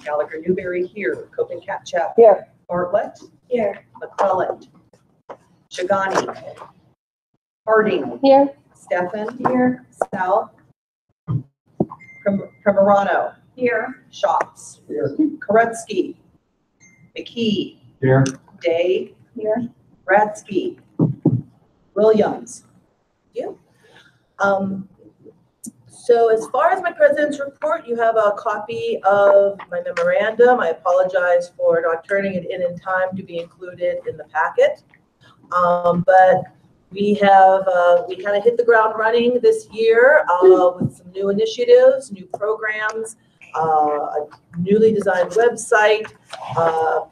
Gallagher Newberry here. Copen Catchap Here. Bartlett here. McClellan. Shagani. Harding Here. Stefan here. South. Camarano here. Shops here. Koretsky. McKee Here. Day here. Radsky. Williams. You. So as far as my president's report, you have a copy of my memorandum. I apologize for not turning it in time to be included in the packet. But we have, we kind of hit the ground running this year with some new initiatives, new programs, a newly designed website,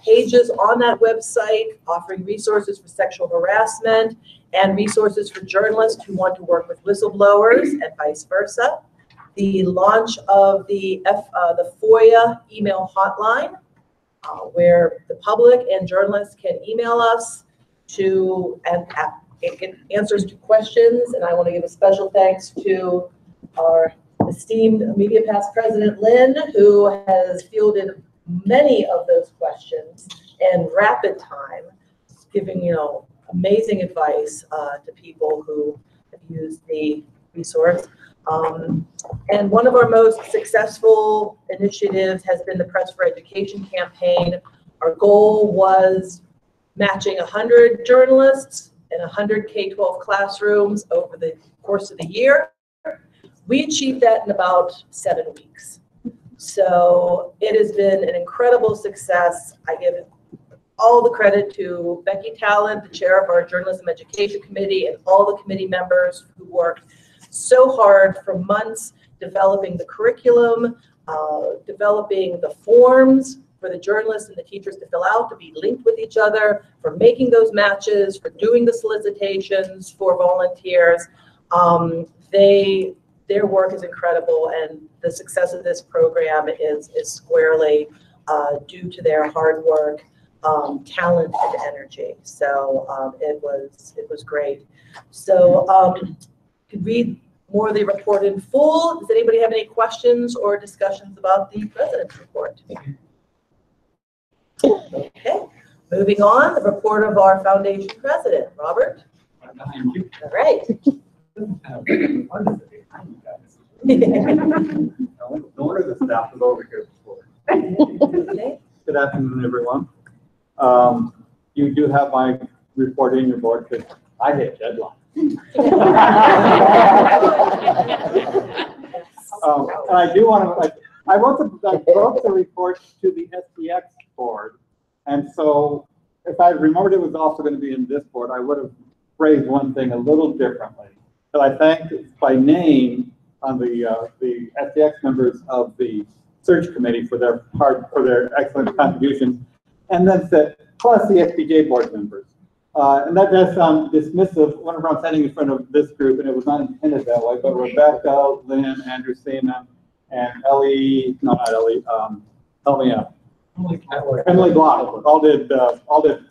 pages on that website offering resources for sexual harassment and resources for journalists who want to work with whistleblowers and vice versa. The launch of the FOIA email hotline, where the public and journalists can email us and get answers to questions. And I want to give a special thanks to our esteemed Media Pass President Lynn, who has fielded many of those questions in rapid time, giving, amazing advice to people who have used the resource. And one of our most successful initiatives has been the Press for Education campaign. Our goal was matching 100 journalists in 100 K-12 classrooms over the course of the year. We achieved that in about 7 weeks. So it has been an incredible success. I give all the credit to Becky Talent, the chair of our Journalism Education Committee, and all the committee members who worked so hard for months developing the curriculum, developing the forms for the journalists and the teachers to fill out, to be linked with each other, for making those matches, for doing the solicitations for volunteers. Their work is incredible, and the success of this program is squarely due to their hard work, talent, and energy. So it was great. So you could read more of the report in full. Does anybody have any questions or discussions about the president's report? Okay, moving on, the report of our foundation president, Robert. Thank you. All right. No wonder the staff was over here before. Okay. Good afternoon, everyone. You do have my report in your board because I hit deadline. And I do want to, I wrote the report to the SPX board, and so if I remembered it was also going to be in this board, I would have phrased one thing a little differently. But I thanked by name on the SPX members of the search committee for their excellent contributions, and then said plus the SPJ board members. And that does sound dismissive whenever I'm standing in front of this group, and it was not intended that way, but Rebecca, Lynn, Andrew Seaman, and Ellie, no, not Ellie, help me out. Emily Block all did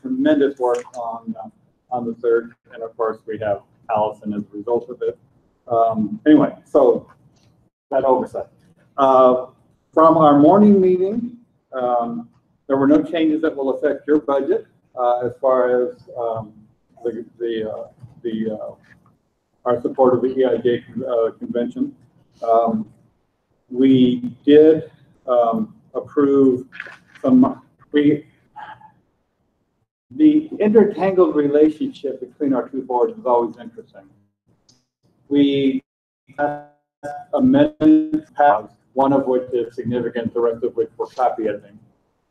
tremendous work on the search, and of course we have Allison as a result of it. Anyway, so that oversight. From our morning meeting, there were no changes that will affect your budget as far as our support of the EIJ convention. We did approve the intertangled relationship between our two boards is always interesting. We have amendments passed, one of which is significant, the rest of which were copy editing.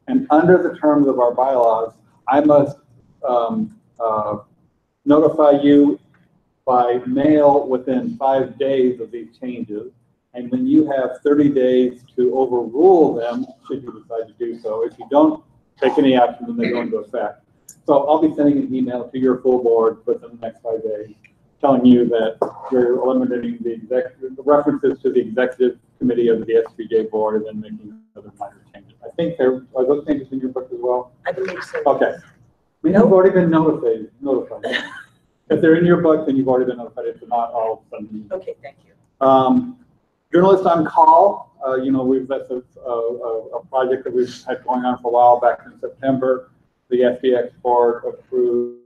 And under the terms of our bylaws, I must notify you by mail within 5 days of these changes. And when you have 30 days to overrule them, should you decide to do so. If you don't take any action, then they go into effect. So I'll be sending an email to your full board within the next 5 days, telling you that you're eliminating the references to the executive committee of the SPJ board and then making other minor changes. I think are those changes in your book as well? I believe so. Okay. You've already been notified. If they're in your book, then you've already been notified. If not, all of a sudden. Okay, thank you. Journalist on call. you know, that's a project that we've had going on for a while. Back in September, the SPX board approved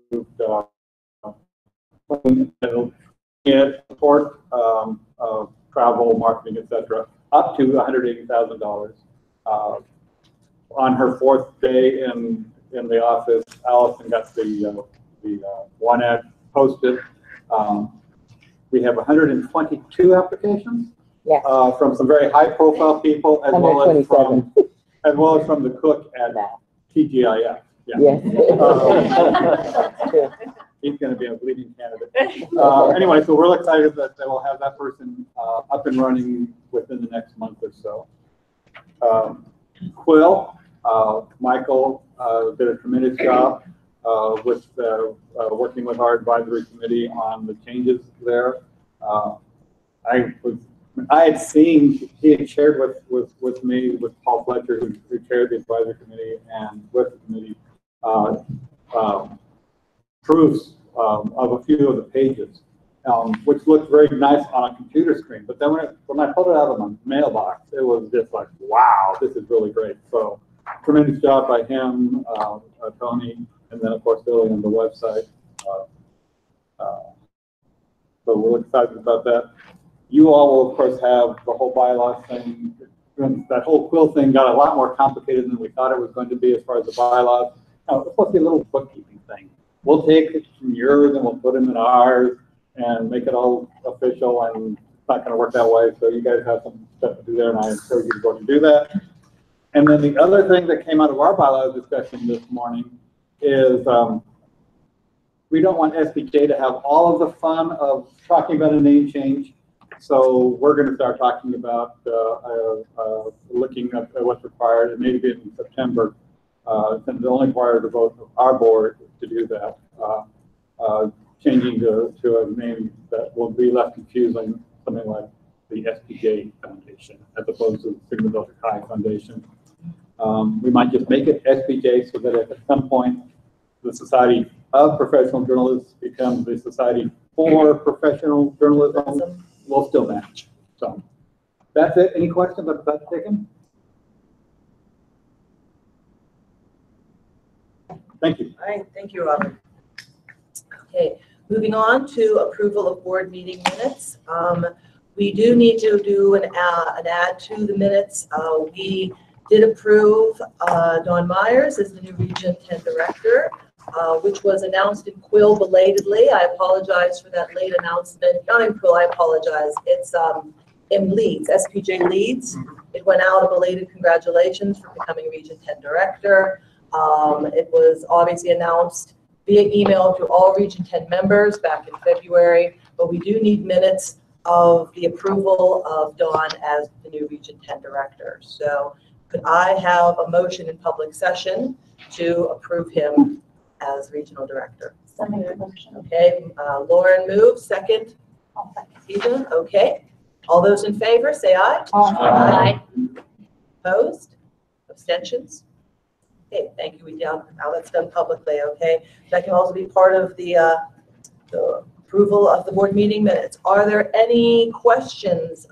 support, travel, marketing, etc., up to $180,000. On her 4th day in the office, Allison got the one ad posted. We have 122 applications. Yes. From some very high-profile people, as well as from the cook at TGIF. Yeah. Yes. He's going to be a leading candidate. Anyway, so we're excited that we'll have that person up and running within the next month or so. Quill, Michael did a tremendous job with working with our advisory committee on the changes there. I had seen, he had shared with me, with Paul Fletcher, who chaired the advisory committee, and with the committee, proofs of a few of the pages, which looked very nice on a computer screen. But then when I pulled it out of my mailbox, it was just like, wow, this is really great. So tremendous job by him, Tony, and then of course Billy on the website. So we're excited about that. You all will of course have the whole bylaws thing. That whole Quill thing got a lot more complicated than we thought it was going to be as far as the bylaws. Now, it's supposed to be a little bookkeeping thing. We'll take it from yours and we'll put them in ours and make it all official, and it's not going to work that way. So you guys have some stuff to do there, and I encourage you to go and do that. And then the other thing that came out of our bylaws discussion this morning is we don't want SPJ to have all of the fun of talking about a name change. So we're going to start talking about looking at what's required, and maybe in September. Since the only required to vote of our board to do that, changing to a name that will be less confusing, something like the SPJ Foundation, as opposed to the Sigma Delta Chi Foundation. We might just make it SPJ so that if at some point the Society of Professional Journalists becomes the Society for Professional Journalism, we'll still match. So that's it. Any questions about that taken? Thank you. All right, thank you, Robert. Okay, moving on to approval of board meeting minutes. We do need to do an add to the minutes. We did approve Dawn Myers as the new Region 10 Director, which was announced in Quill belatedly. I apologize for that late announcement. Not in Quill, I apologize. It's in Leeds, SPJ Leeds. It went out a belated congratulations for becoming Region 10 Director. It was obviously announced via email to all Region 10 members back in February, but we do need minutes of the approval of Dawn as the new Region 10 Director. So could I have a motion in public session to approve him as Regional Director? Okay, Lauren moves, second. Stephen, okay. All those in favor, say aye. Aye. Opposed? Abstentions? Okay, thank you. Now that's done publicly, okay? That can also be part of the approval of the board meeting minutes. Are there any questions,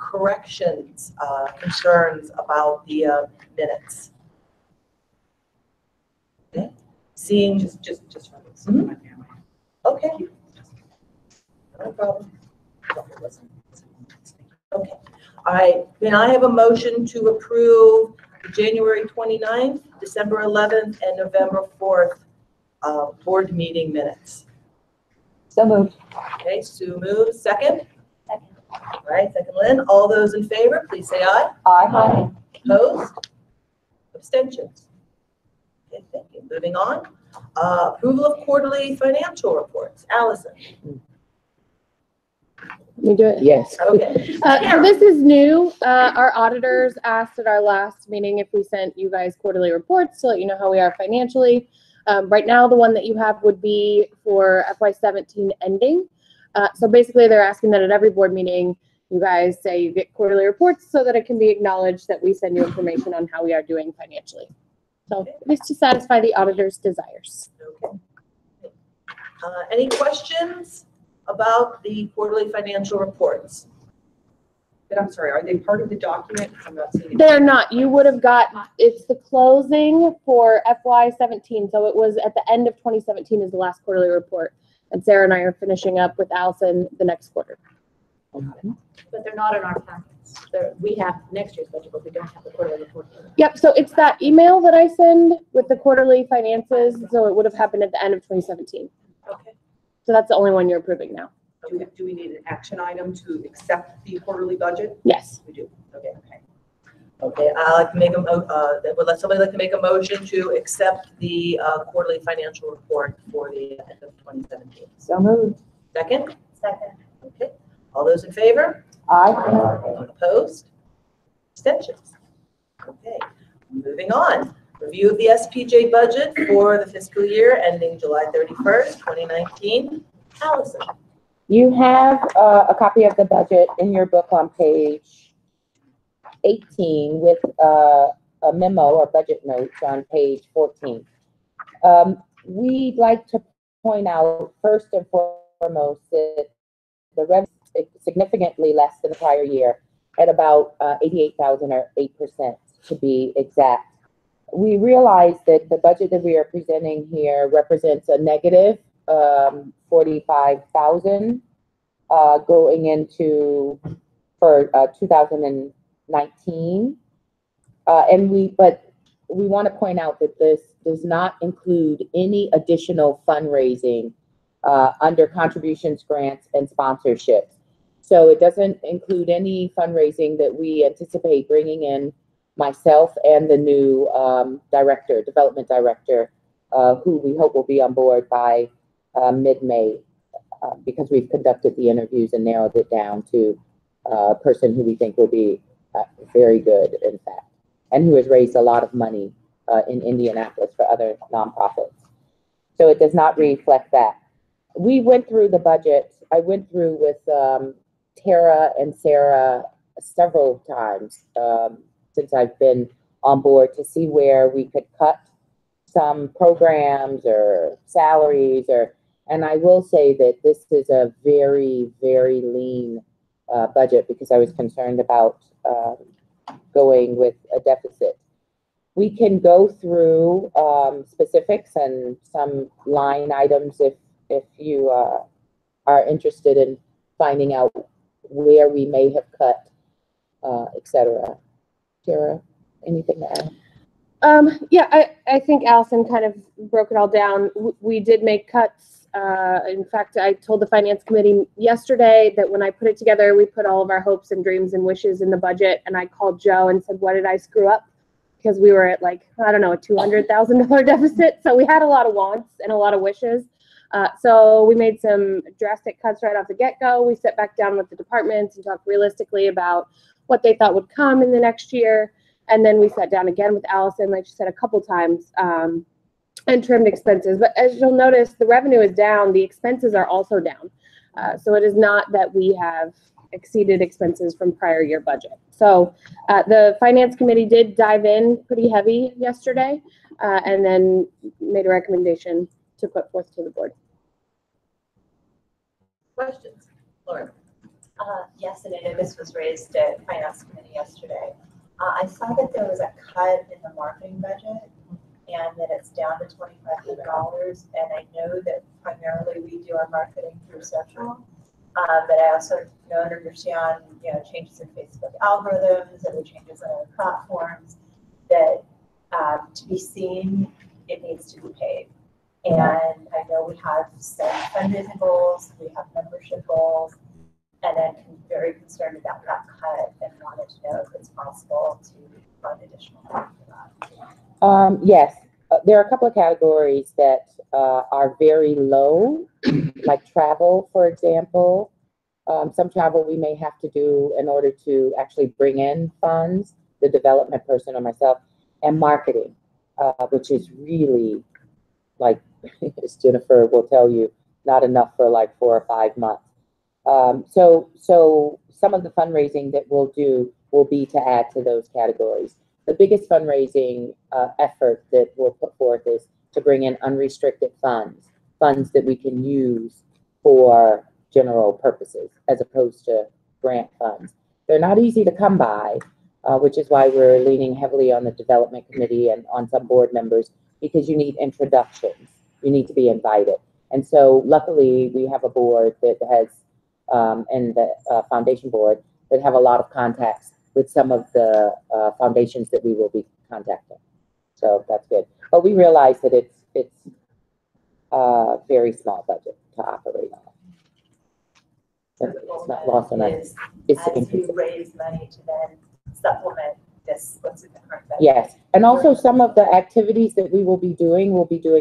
corrections, concerns about the minutes? Okay. Seeing just from this. Okay. No problem. Okay. All right. Then I have a motion to approve January 29th, December 11th, and November 4th board meeting minutes. So moved. Okay, Sue moves. Second? Second. All right, second Lynn. All those in favor, please say aye. Aye. Opposed? Abstentions? Okay, thank you. Moving on. Approval of quarterly financial reports. Allison. Let me do it. Yes. Okay. So this is new. Our auditors asked at our last meeting if we sent you guys quarterly reports to let you know how we are financially. Right now, the one that you have would be for FY17 ending. So basically, they're asking that at every board meeting, you guys say you get quarterly reports so that it can be acknowledged that we send you information on how we are doing financially. So it's to satisfy the auditor's desires. Okay. Any questions about the quarterly financial reports? And I'm sorry, are they part of the document? I'm not seeing it. They're not. You would have got, it's the closing for FY17. So it was at the end of 2017 is the last quarterly report. And Sarah and I are finishing up with Allison the next quarter. But they're not in our packets. We have next year's budget, but we don't have the quarterly report. Yep. So it's that email that I send with the quarterly finances. So it would have happened at the end of 2017. Okay. So that's the only one you're approving now. Do we need an action item to accept the quarterly budget? Yes. We do. Okay. Okay, I'd like to make would somebody like to make a motion to accept the quarterly financial report for the end of 2017? So moved. Second? Second. Okay, all those in favor? Aye. Opposed? Abstentions? Okay, moving on. Review of the SPJ budget for the fiscal year ending July 31st, 2019. Allison? You have a copy of the budget in your book on page 18 with a memo or budget notes on page 14. We'd like to point out first and foremost that the revenue is significantly less than the prior year at about 88,000 or 8% to be exact. We realize that the budget that we are presenting here represents a negative 45,000 going into for 2019, but we want to point out that this does not include any additional fundraising under contributions, grants, and sponsorships. So it doesn't include any fundraising that we anticipate bringing in myself and the new development director, who we hope will be on board by mid-May, because we've conducted the interviews and narrowed it down to a person who we think will be very good, in fact, and who has raised a lot of money in Indianapolis for other nonprofits. So it does not reflect that. We went through the budget. I went through with Tara and Sarah several times since I've been on board to see where we could cut some programs or salaries, and I will say that this is a very, very lean budget because I was concerned about going with a deficit. We can go through specifics and some line items if you are interested in finding out where we may have cut, etc. Tara, anything to add? Yeah, I think Allison kind of broke it all down. We did make cuts. In fact, I told the finance committee yesterday that when I put it together, we put all of our hopes and dreams and wishes in the budget. And I called Joe and said, what did I screw up? Because we were at like, I don't know, a $200,000 deficit. So we had a lot of wants and a lot of wishes. So we made some drastic cuts right off the get-go. We sat back down with the departments and talked realistically about what they thought would come in the next year. And then we sat down again with Allison, like she said, a couple times, and trimmed expenses. But as you'll notice, the revenue is down. The expenses are also down. So it is not that we have exceeded expenses from prior year budget. So the finance committee did dive in pretty heavy yesterday, and then made a recommendation to put forth to the board. Questions? Lauren? Yes, and I know this was raised at Finance Committee yesterday. I saw that there was a cut in the marketing budget and that it's down to $2,500. And I know that primarily we do our marketing through social, but I also know and understand, changes in Facebook algorithms and the changes in other platforms that to be seen, it needs to be paid. And I know we have some fundraising goals, we have membership goals, and I'm very concerned about that cut and wanted to know if it's possible to fund additional money for that. Yes, there are a couple of categories that are very low, like travel, for example. Some travel we may have to do in order to actually bring in funds, the development person or myself, and marketing, which is really, like as Jennifer will tell you, not enough for like 4 or 5 months. So some of the fundraising that we'll do will be to add to those categories. The biggest fundraising effort that we'll put forth is to bring in unrestricted funds that we can use for general purposes as opposed to grant funds. They're not easy to come by, which is why we're leaning heavily on the development committee and on some board members, because you need introductions. You need to be invited. And so luckily we have a board that has, and the foundation board that have a lot of contacts with some of the foundations that we will be contacting. So that's good. But we realize that it's a very small budget to operate on. It's not lost on us. It's to As increase you it. raise money to then supplement this, what's in the current budget. Yes, and also some of the activities that we will be doing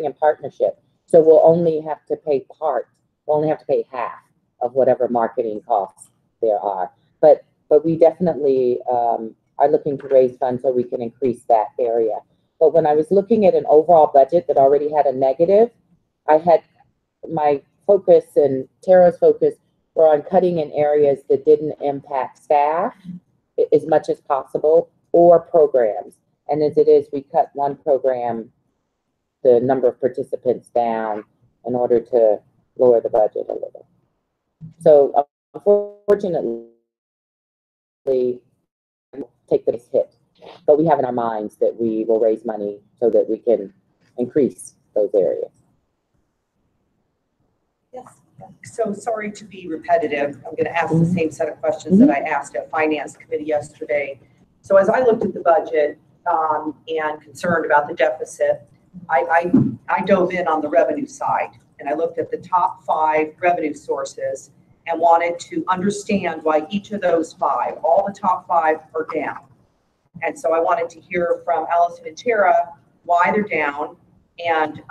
in partnership. So we'll only have to pay we'll only have to pay half of whatever marketing costs there are. But we definitely are looking to raise funds so we can increase that area. But when I was looking at an overall budget that already had a negative, I had my focus and Tara's focus were on cutting in areas that didn't impact staff as much as possible or programs. And as it is, we cut one program, the number of participants down in order to lower the budget a little. So unfortunately, take this hit, but we have in our minds that we will raise money so that we can increase those areas. Yes. So sorry to be repetitive. I'm going to ask the same set of questions that I asked at Finance Committee yesterday. So as I looked at the budget and concerned about the deficit, I dove in on the revenue side and I looked at the top 5 revenue sources and wanted to understand why each of those 5, all the top 5 are down. And so I wanted to hear from Allison and Tara why they're down and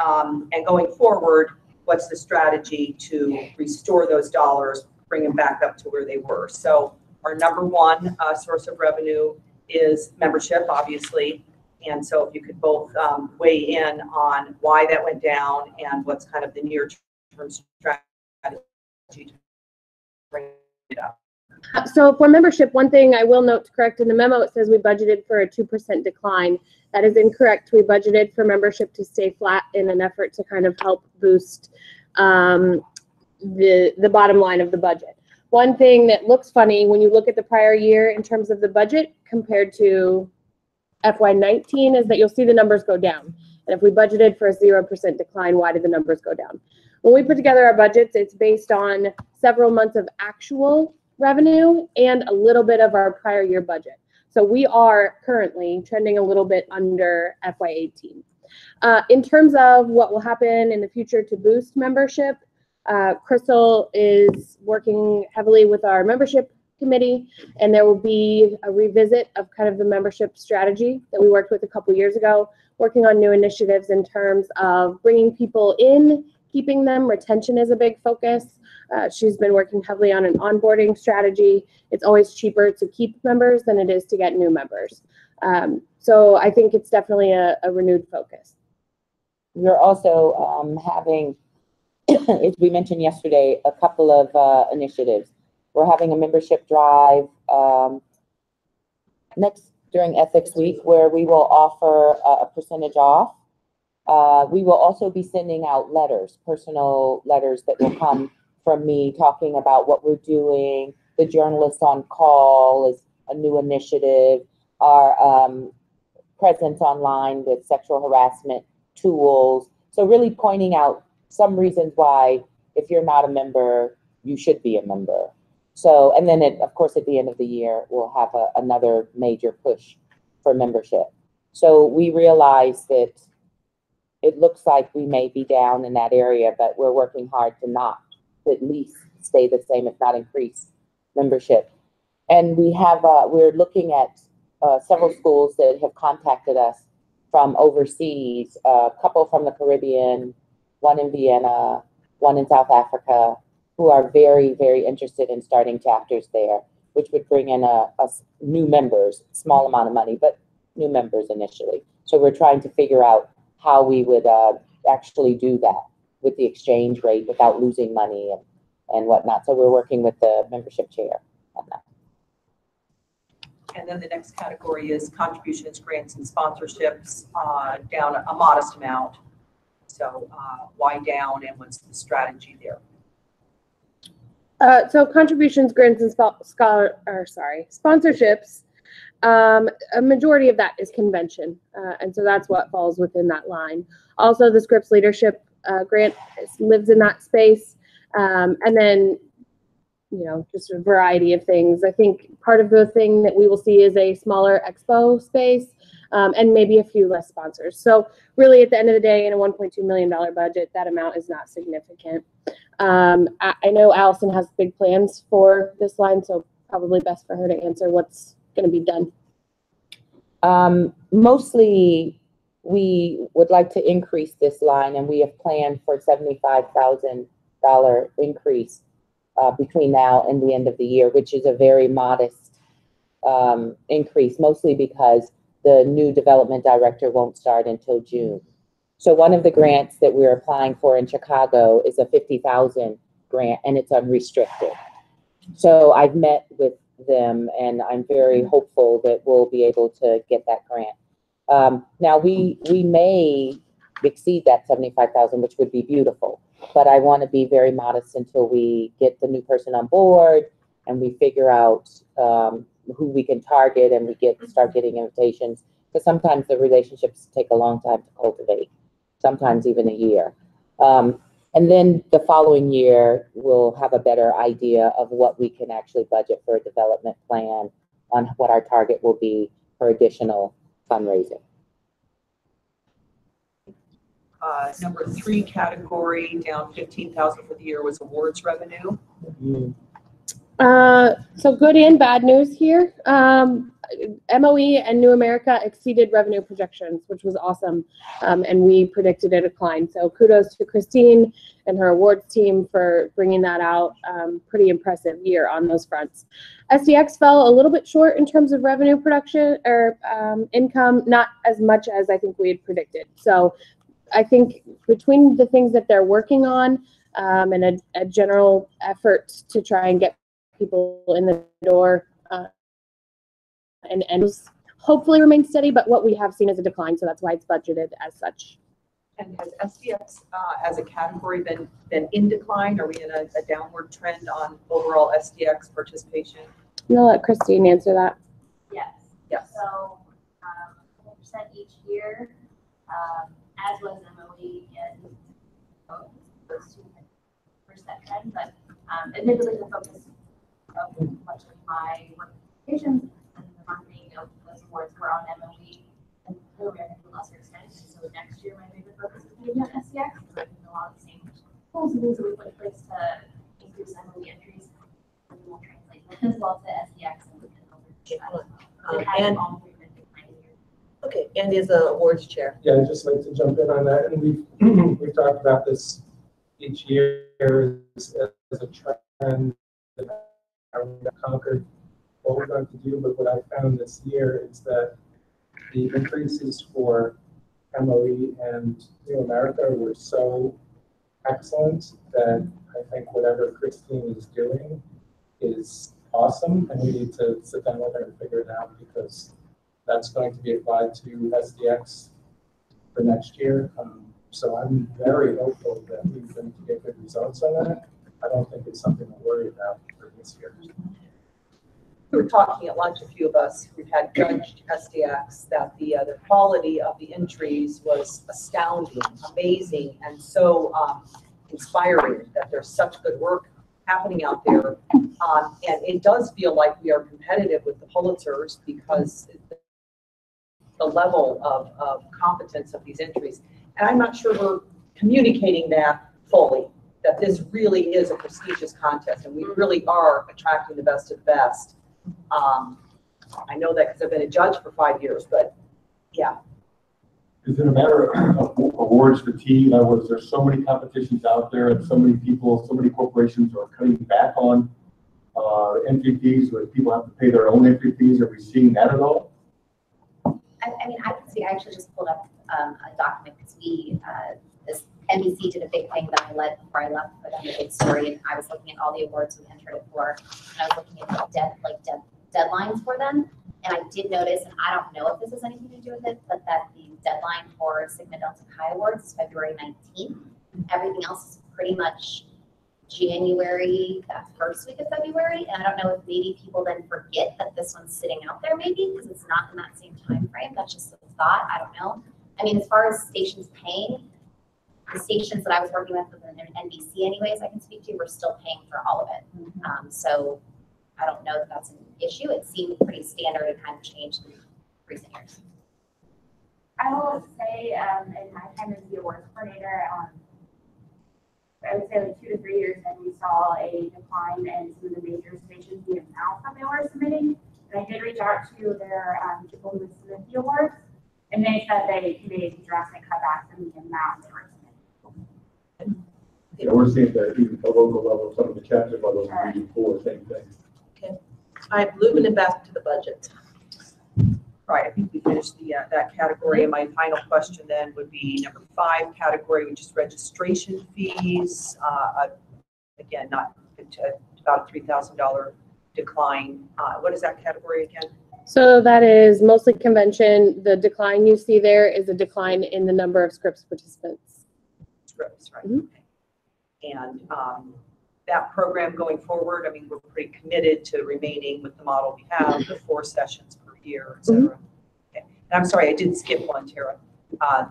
going forward, what's the strategy to restore those dollars, bring them back up to where they were. So our number 1 source of revenue is membership, obviously. And so if you could both weigh in on why that went down and what's kind of the near-term strategy to bring it up. So for membership, one thing I will note to correct in the memo, it says we budgeted for a 2% decline. That is incorrect. We budgeted for membership to stay flat in an effort to kind of help boost the bottom line of the budget. One thing that looks funny when you look at the prior year in terms of the budget compared to FY19 is that you'll see the numbers go down. And if we budgeted for a 0% decline, why did the numbers go down? When we put together our budgets, it's based on several months of actual revenue and a little bit of our prior year budget. So we are currently trending a little bit under FY18. In terms of what will happen in the future to boost membership, Crystal is working heavily with our membership committee, and there will be a revisit of kind of the membership strategy that we worked with a couple years ago, working on new initiatives in terms of bringing people in, keeping them. Retention is a big focus. She's been working heavily on an onboarding strategy. It's always cheaper to keep members than it is to get new members. So I think it's definitely a renewed focus. We're also having, as we mentioned yesterday, a couple of initiatives. We're having a membership drive during Ethics Week where we will offer a percentage off. We will also be sending out letters, personal letters that will come from me talking about what we're doing. The Journalists on Call is a new initiative. Our presence online with sexual harassment tools. So really pointing out some reasons why, if you're not a member, you should be a member. So, and then of course, at the end of the year, we'll have another major push for membership. So we realize that it looks like we may be down in that area, but we're working hard to not at least stay the same, if not increase membership. And we have, we're looking at several schools that have contacted us from overseas, a couple from the Caribbean, one in Vienna, one in South Africa, who are very, very interested in starting chapters there, which would bring in a new members, small amount of money, but new members initially. So we're trying to figure out how we would actually do that with the exchange rate without losing money and whatnot. So we're working with the membership chair on that. And then the next category is contributions, grants, and sponsorships, down a modest amount. So why down and what's the strategy there? So contributions, grants, and sponsorships. A majority of that is convention, and so that's what falls within that line. Also, the Scripps Leadership Grant lives in that space, and then, you know, just a variety of things. I think part of the thing that we will see is a smaller expo space, and maybe a few less sponsors. So really, at the end of the day, in a $1.2 million budget, that amount is not significant. I know Allison has big plans for this line, so probably best for her to answer what's going to be done. Mostly, we would like to increase this line, and we have planned for $75,000 increase between now and the end of the year, which is a very modest increase, mostly because the new development director won't start until June. So one of the grants that we're applying for in Chicago is a $50,000 grant, and it's unrestricted. So I've met with them, and I'm very hopeful that we'll be able to get that grant. Now we may exceed that 75,000, which would be beautiful, but I want to be very modest until we get the new person on board and we figure out who we can target, and we start getting invitations, because sometimes the relationships take a long time to cultivate, sometimes even a year. And then the following year, we'll have a better idea of what we can actually budget for a development plan on what our target will be for additional fundraising. Number 3 category, down 15,000 for the year, was awards revenue. So good and bad news here. MOE and New America exceeded revenue projections, which was awesome. And we predicted a decline. So kudos to Christine and her awards team for bringing that out. Pretty impressive year on those fronts. SDX fell a little bit short in terms of revenue production or income, not as much as I think we had predicted. So I think between the things that they're working on and a general effort to try and get people in the door and hopefully remain steady, but what we have seen is a decline, so that's why it's budgeted as such. And has SDX as a category been in decline? Are we in a downward trend on overall SDX participation? I'm gonna let Christine answer that. Yes. Yes. So 4% each year, as was MOE and those 2% trend, but admittedly the focus of much of my work and the marketing of those awards were on MOE and New America to a lesser extent. And so next year my major focus is going to be on SDX, because I think a lot of the same tools and things that we put in place to increase MOE entries, and we will translate them as well to SDX and we can help And okay, Andy is the awards chair. Yeah, I'd just like to jump in on that, and we've talked about this each year as a trend that we have conquered what we're going to do. But what I found this year is that the increases for MOE and New America were so excellent that I think whatever Christine is doing is awesome, and we need to sit down with her and figure it out, because that's going to be applied to SDX for next year. So I'm very hopeful that we're going to get good results on that. I don't think it's something to worry about for this year. We were talking at lunch, a few of us who had judged SDX, that the quality of the entries was astounding, amazing, and so inspiring, that there's such good work happening out there. And it does feel like we are competitive with the Pulitzers, because the level of competence of these entries. And I'm not sure we're communicating that fully, that this really is a prestigious contest and we really are attracting the best of the best. I know that because I've been a judge for 5 years, but yeah. Is it a matter of awards fatigue? In other words, there's so many competitions out there and so many people, so many corporations are cutting back on entry fees, where people have to pay their own entry fees. Are we seeing that at all? I mean, I can see, I actually just pulled up a document because this NBC did a big thing that I led before I left, put on a big story, and I was looking at all the awards we entered it for, and I was looking at deadlines for them. And I did notice, and I don't know if this has anything to do with it, but that the deadline for Sigma Delta Chi Awards is February 19th. Everything else is pretty much January, that first week of February. And I don't know if maybe people then forget that this one's sitting out there maybe because it's not in that same time frame. That's just a thought. I don't know. I mean, as far as stations paying, the stations that I was working with within NBC anyways, I can speak to, we're still paying for all of it. So I don't know that that's an issue. It seemed pretty standard and kind of changed in recent years. I will say, in my time as the awards coordinator, I would say like 2 to 3 years in, we saw a decline in some of the major stations, the amount that they were submitting. And I did reach out to their people who would submit the awards, and they said they made drastic cutbacks in the amount they were submitting. Yeah, we're seeing that even at the local level, some of the chapter levels are Region 4, same thing. Okay. All right, moving it back to the budget. Right, I think we finished the, that category, and my final question then would be number 5 category, which is registration fees. Again, not about a $3,000 decline. What is that category again? So that is mostly convention. The decline you see there is a decline in the number of Scripps participants. Scripps, right? Mhm. Okay. And that program going forward, I mean, we're pretty committed to remaining with the model we have, the 4 sessions per year, et cetera. Okay. And I'm sorry, I did skip one, Tara.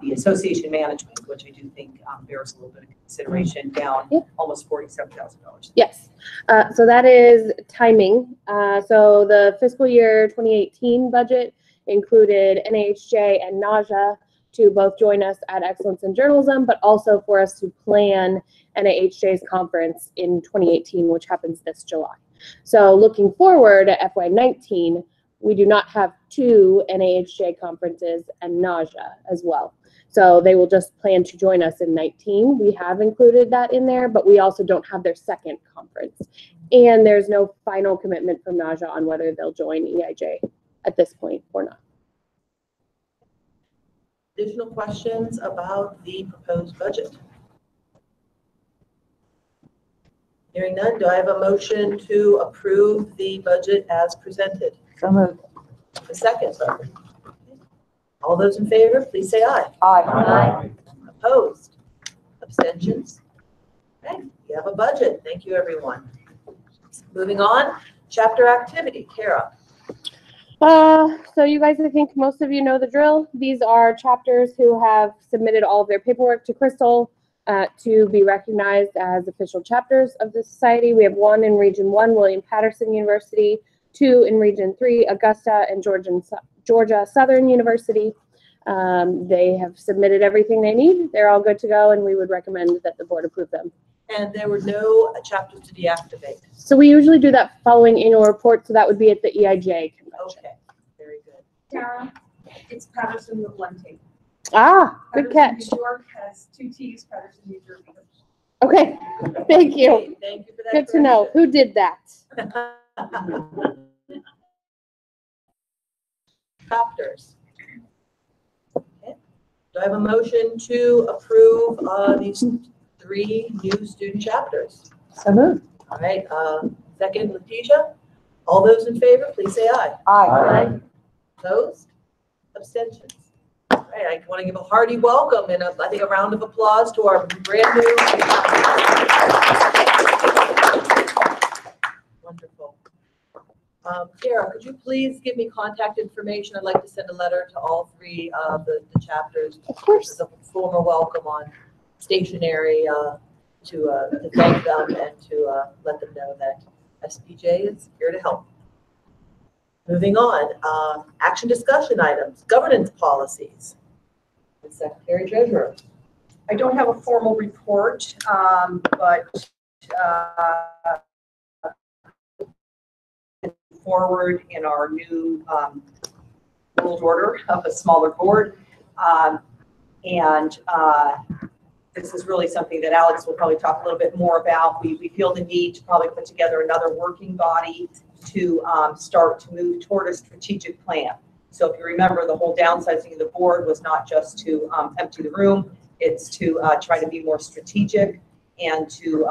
The association management, which I do think bears a little bit of consideration, down almost $47,000. Yes. So that is timing. So the fiscal year 2018 budget included NAHJ and NAJA to both join us at Excellence in Journalism, but also for us to plan NAHJ's conference in 2018, which happens this July. So looking forward at FY19, we do not have 2 NAHJ conferences and NAJA as well. So they will just plan to join us in 19. We have included that in there, but we also don't have their second conference. And there's no final commitment from NAJA on whether they'll join EIJ at this point or not. Additional questions about the proposed budget? Hearing none, do I have a motion to approve the budget as presented? So moved. A second. All those in favor, please say aye. Aye. Opposed? Abstentions? Okay, you have a budget. Thank you, everyone. Moving on, chapter activity. Kara. So you guys, I think most of you know the drill. These are chapters who have submitted all of their paperwork to Crystal to be recognized as official chapters of the society. We have 1 in Region 1, William Patterson University, 2 in Region 3, Augusta and Georgia Southern University. They have submitted everything they need. They're all good to go, and we would recommend that the board approve them. And there were no chapters to deactivate. So we usually do that following annual report, so that would be at the EIJ convention. Okay, very good. Sarah, it's Patterson with 1 T. Ah, good catch. New York has 2 T's, Patterson, New Jersey. Okay, thank you. Okay, thank you for that. Good to know. Who did that? Chapters. Okay. Do I have a motion to approve these 3 new student chapters? So moved. All right, second, Letitia. All those in favor, please say aye. Aye. Opposed? Abstentions? All right, I want to give a hearty welcome and I think a round of applause to our brand new. Wonderful. Kara, could you please give me contact information? I'd like to send a letter to all 3 of the chapters. Of course. As a formal welcome on stationery to thank them and to let them know that SPJ is here to help. Moving on, action discussion items, governance policies. The Secretary Treasurer. I don't have a formal report, but forward in our new ruled order of a smaller board. This is really something that Alex will probably talk a little bit more about. We feel the need to probably put together another working body to start to move toward a strategic plan. So if you remember, the whole downsizing of the board was not just to empty the room, it's to try to be more strategic and to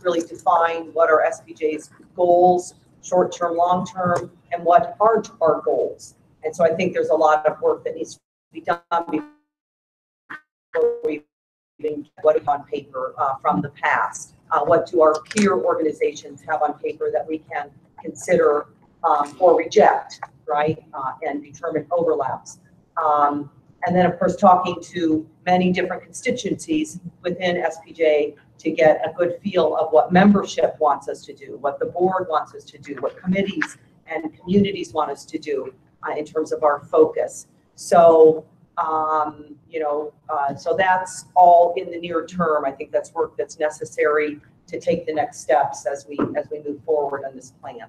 really define what are SPJ's goals, short-term, long-term, and what are our goals. And so I think there's a lot of work that needs to be done before we even get what is on paper from the past. what do our peer organizations have on paper that we can consider or reject, right? And determine overlaps. And then, of course, talking to many different constituencies within SPJ to get a good feel of what membership wants us to do, what the board wants us to do, what committees and communities want us to do in terms of our focus. So, so that's all in the near term. I think that's work that's necessary to take the next steps as we move forward on this plan.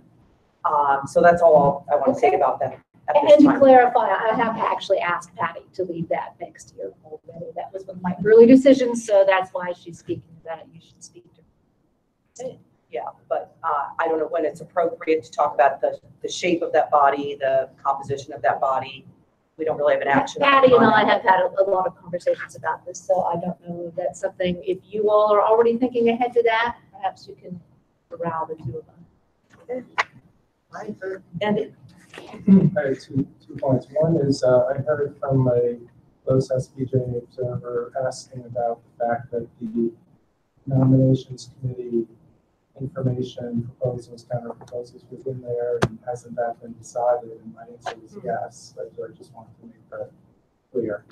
So that's all I want to say about that. And to clarify, I have actually asked Patty to lead that next year already. That was one of my early decisions, so that's why she's speaking about it. You should speak to her. Yeah, but I don't know when it's appropriate to talk about the shape of that body, the composition of that body. We don't really have an action. Patty and I have had a lot of conversations about this, so I don't know if that's something, if you all are already thinking ahead to that, perhaps you can corral the two of them. Okay. I heard Andy. I have two points. One is I heard from a close SPJ observer asking about the fact that the nominations committee information proposals, counter proposals was in there, and hasn't that been decided? And my answer was yes, but I just wanted to make that clear.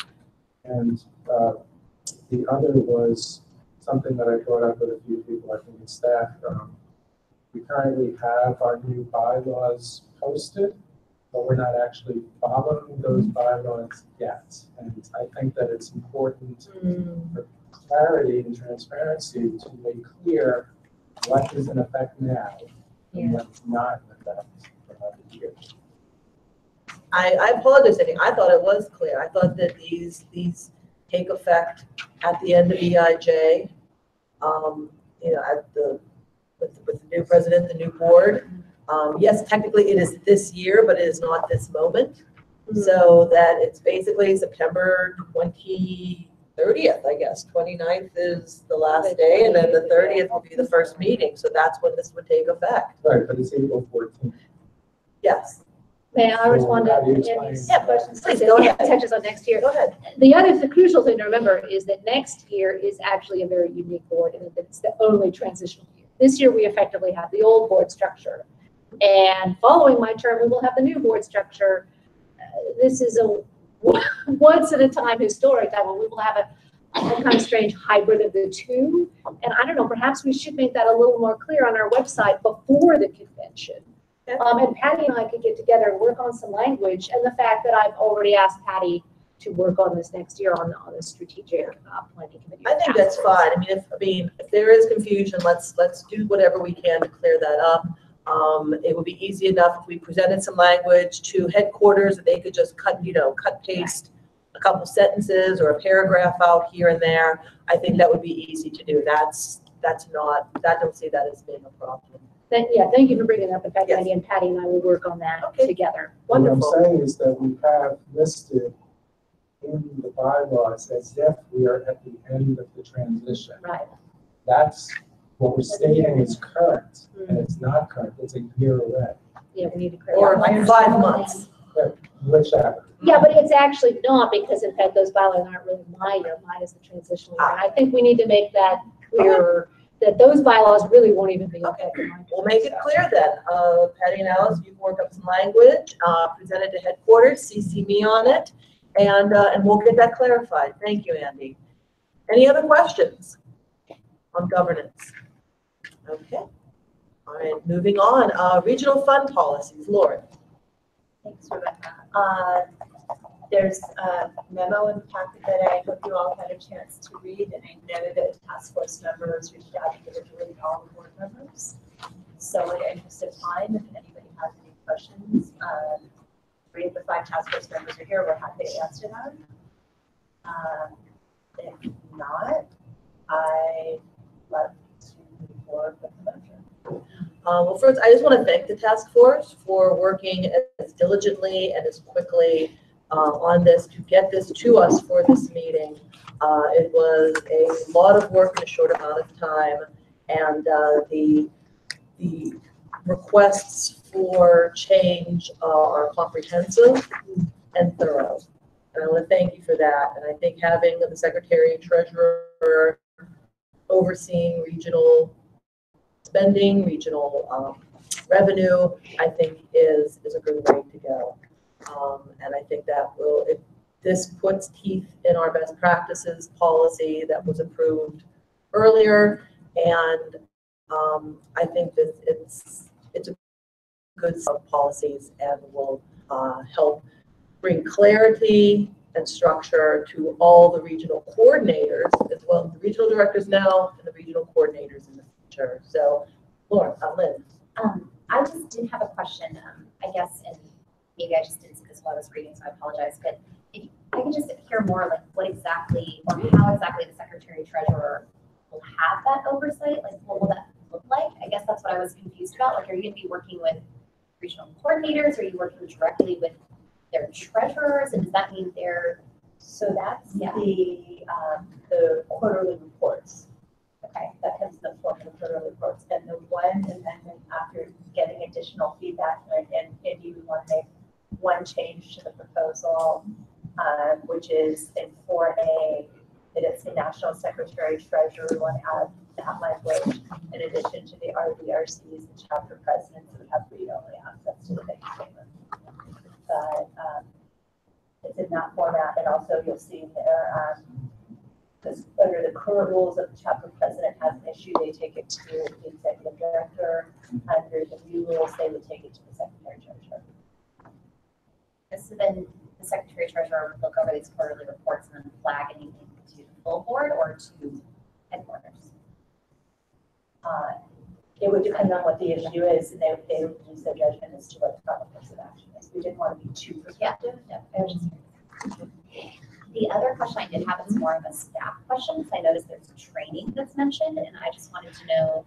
And the other was something that I brought up with a few people, I think in staff. We currently have our new bylaws posted, but we're not actually following those bylaws yet. And I think that it's important for clarity and transparency to make clear what is in effect now and what's not in effect for another year. I apologize, I thought it was clear. I thought that these take effect at the end of EIJ, with the new president, the new board. Yes, technically it is this year, but it is not this moment. So that it's basically September 30th, I guess. 29th is the last day, and then the 30th will be the first meeting. So that's when this would take effect. Right, but it's April 14th. Yes. May I respond to How do you Andy's explain- questions? Please, go ahead. Touches on next year. Go ahead. The crucial thing to remember is that next year is actually a very unique board, and it's the only transitional year. This year, we effectively have the old board structure. And following my term, we will have the new board structure. This is a once at a time historic that we will have a kind of strange hybrid of the two. And I don't know, perhaps we should make that a little more clear on our website before the convention. And Patty and I could get together and work on some language, and the fact that I've already asked Patty to work on this next year on the strategic planning committee. I think that's fine. If there is confusion, let's do whatever we can to clear that up. It would be easy enough if we presented some language to headquarters that they could just cut paste a couple sentences or a paragraph out here and there. I think that would be easy to do. I don't see that as being a problem. Thank you for bringing up the fact that Andy and Patty and I will work on that together. Wonderful. What I'm saying is that we have listed in the bylaws as if we are at the end of the transition. Right. That's what we're stating is current, and it's not current. It's a year away. Yeah, we need to clear Or that. 5 months. Whichever. Yeah, but it's actually not, because in fact, those bylaws aren't really my year. Mine is the transitional year. And I think we need to make that clearer, that those bylaws really won't even be effective. We'll make it clear then. Patty and Alice, you can work up some language, present it to headquarters, CC me on it, and we'll get that clarified. Thank you, Andy. Any other questions on governance? Okay. All right, moving on. Regional fund policies. Lauren. Thanks, Rebecca. There's a memo in the packet that I hope you all had a chance to read, and I know that task force members reached out individually to all the board members. So in the interest of time, if anybody has any questions, 3 of the 5 task force members are here. We're happy to answer them. If not, I'd love to move forward with the budget. Well, first, I just want to thank the task force for working as diligently and as quickly on this to get this to us for this meeting. It was a lot of work in a short amount of time, and the requests for change are comprehensive and thorough. And I want to thank you for that. And I think having the secretary and treasurer overseeing regional spending, regional revenue, I think is a good way to go. And I think that this puts teeth in our best practices policy that was approved earlier. And I think that it's a good set of policies and will help bring clarity and structure to all the regional coordinators, as well as the regional directors now and the regional coordinators in the future. So, Lynn. I just did have a question, I guess, and maybe I just didn't see this while I was reading, so I apologize, but if I could just hear more, like what exactly, or how exactly the Secretary Treasurer will have that oversight, like what will that look like? I guess that's what I was confused about, like are you going to be working with regional coordinators, or are you working directly with their treasurers, and does that mean they're? So that's the quarterly reports. Okay, that comes in the form of the quarterly reports. And the one amendment after getting additional feedback, and if you want to make one change to the proposal, which is in 4A, that it's the National Secretary Treasurer. We want to add that language in addition to the RVRCs and chapter presidents who have read-only access to the bank statement. But it's in that format, and also you'll see there, because under the current rules, if the chapter president has an issue, they take it to the executive director. Under the new rules, they would take it to the secretary treasurer. So then the Secretary Treasurer would look over these quarterly reports and then flag anything to the full board or to headquarters? It would depend on what the issue is, and they would use their judgment as to what the proper course of action is. We didn't want to be too prescriptive. Yeah, I was just the other question I did have is more of a staff question, because I noticed there's training that's mentioned, and I just wanted to know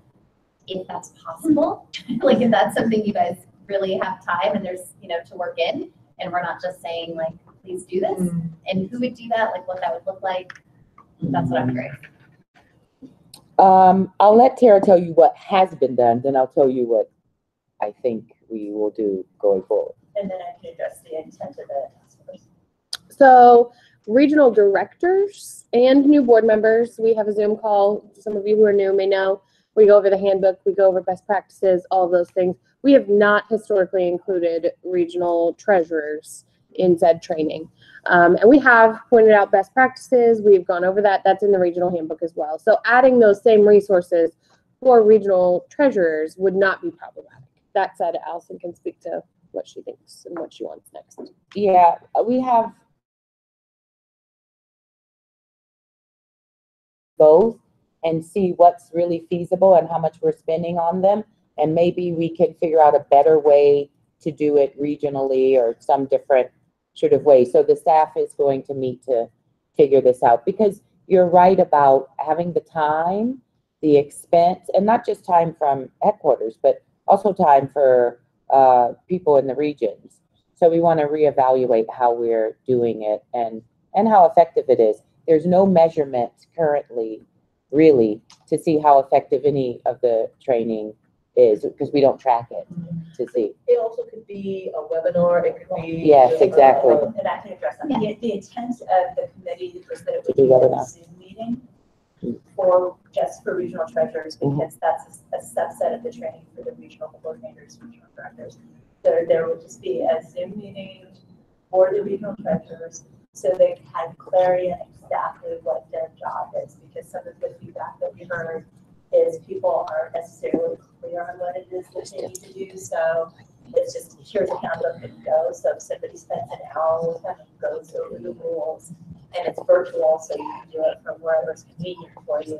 if that's possible. Like if that's something you guys really have time and there's, to work in, and we're not just saying like, please do this, and who would do that, like what that would look like. That's what I'm curious. I'll let Tara tell you what has been done, then I'll tell you what I think we will do going forward. And then I can address the intent of the task force. So regional directors and new board members, we have a Zoom call. Some of you who are new may know. We go over the handbook, we go over best practices, all of those things. We have not historically included regional treasurers in said training. And we have pointed out best practices. We've gone over that. That's in the regional handbook as well. So adding those same resources for regional treasurers would not be problematic. That said, Allison can speak to what she thinks and what she wants next. Yeah, we have both and see what's really feasible and how much we're spending on them. And maybe we can figure out a better way to do it regionally or some different sort of way. So the staff is going to meet to figure this out, because you're right about having the time, the expense, and not just time from headquarters, but also time for people in the regions. So we want to reevaluate how we're doing it and how effective it is. There's no measurement currently really to see how effective any of the training is, because we don't track it to see. It also could be a webinar, it could be. Yes, exactly. And I can address that. Yeah. The intent of the committee was that it would To do be a webinar. Zoom meeting just for regional treasurers, because that's a subset of the training for the regional coordinators, regional directors. There would just be a Zoom meeting for the regional treasurers, so they had clarity on exactly what their job is, because some of the feedback that we heard is people aren't necessarily clear on what it is that they need to do. So it's just, here's a handbook and go. So if somebody spends an hour with them and goes over the rules, and it's virtual, so you can do it from wherever's convenient for you.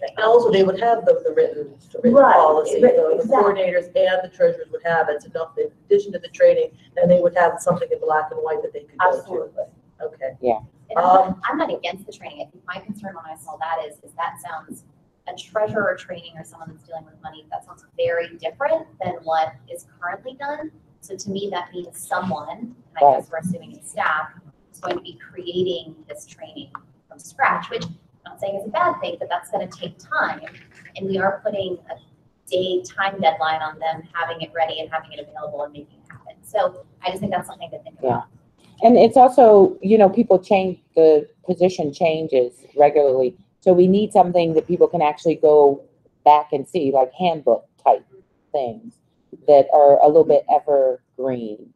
And also they would have the written Right, policy, the exactly. coordinators and the treasurers would have it enough in addition to the training, and they would have something in black and white that they could go to. Absolutely. Okay. And I'm not against the training. I think my concern when I saw that is that sounds, a treasurer training or someone that's dealing with money, that sounds very different than what is currently done. So to me, that means someone, and I guess we're assuming it's staff, is going to be creating this training from scratch, which I'm not saying is a bad thing, but that's going to take time. And we are putting a time deadline on them having it ready and having it available and making it happen. So I just think that's something to think about. And it's also, people change, the position changes regularly. So we need something that people can actually go back and see, like handbook type things that are a little bit evergreen.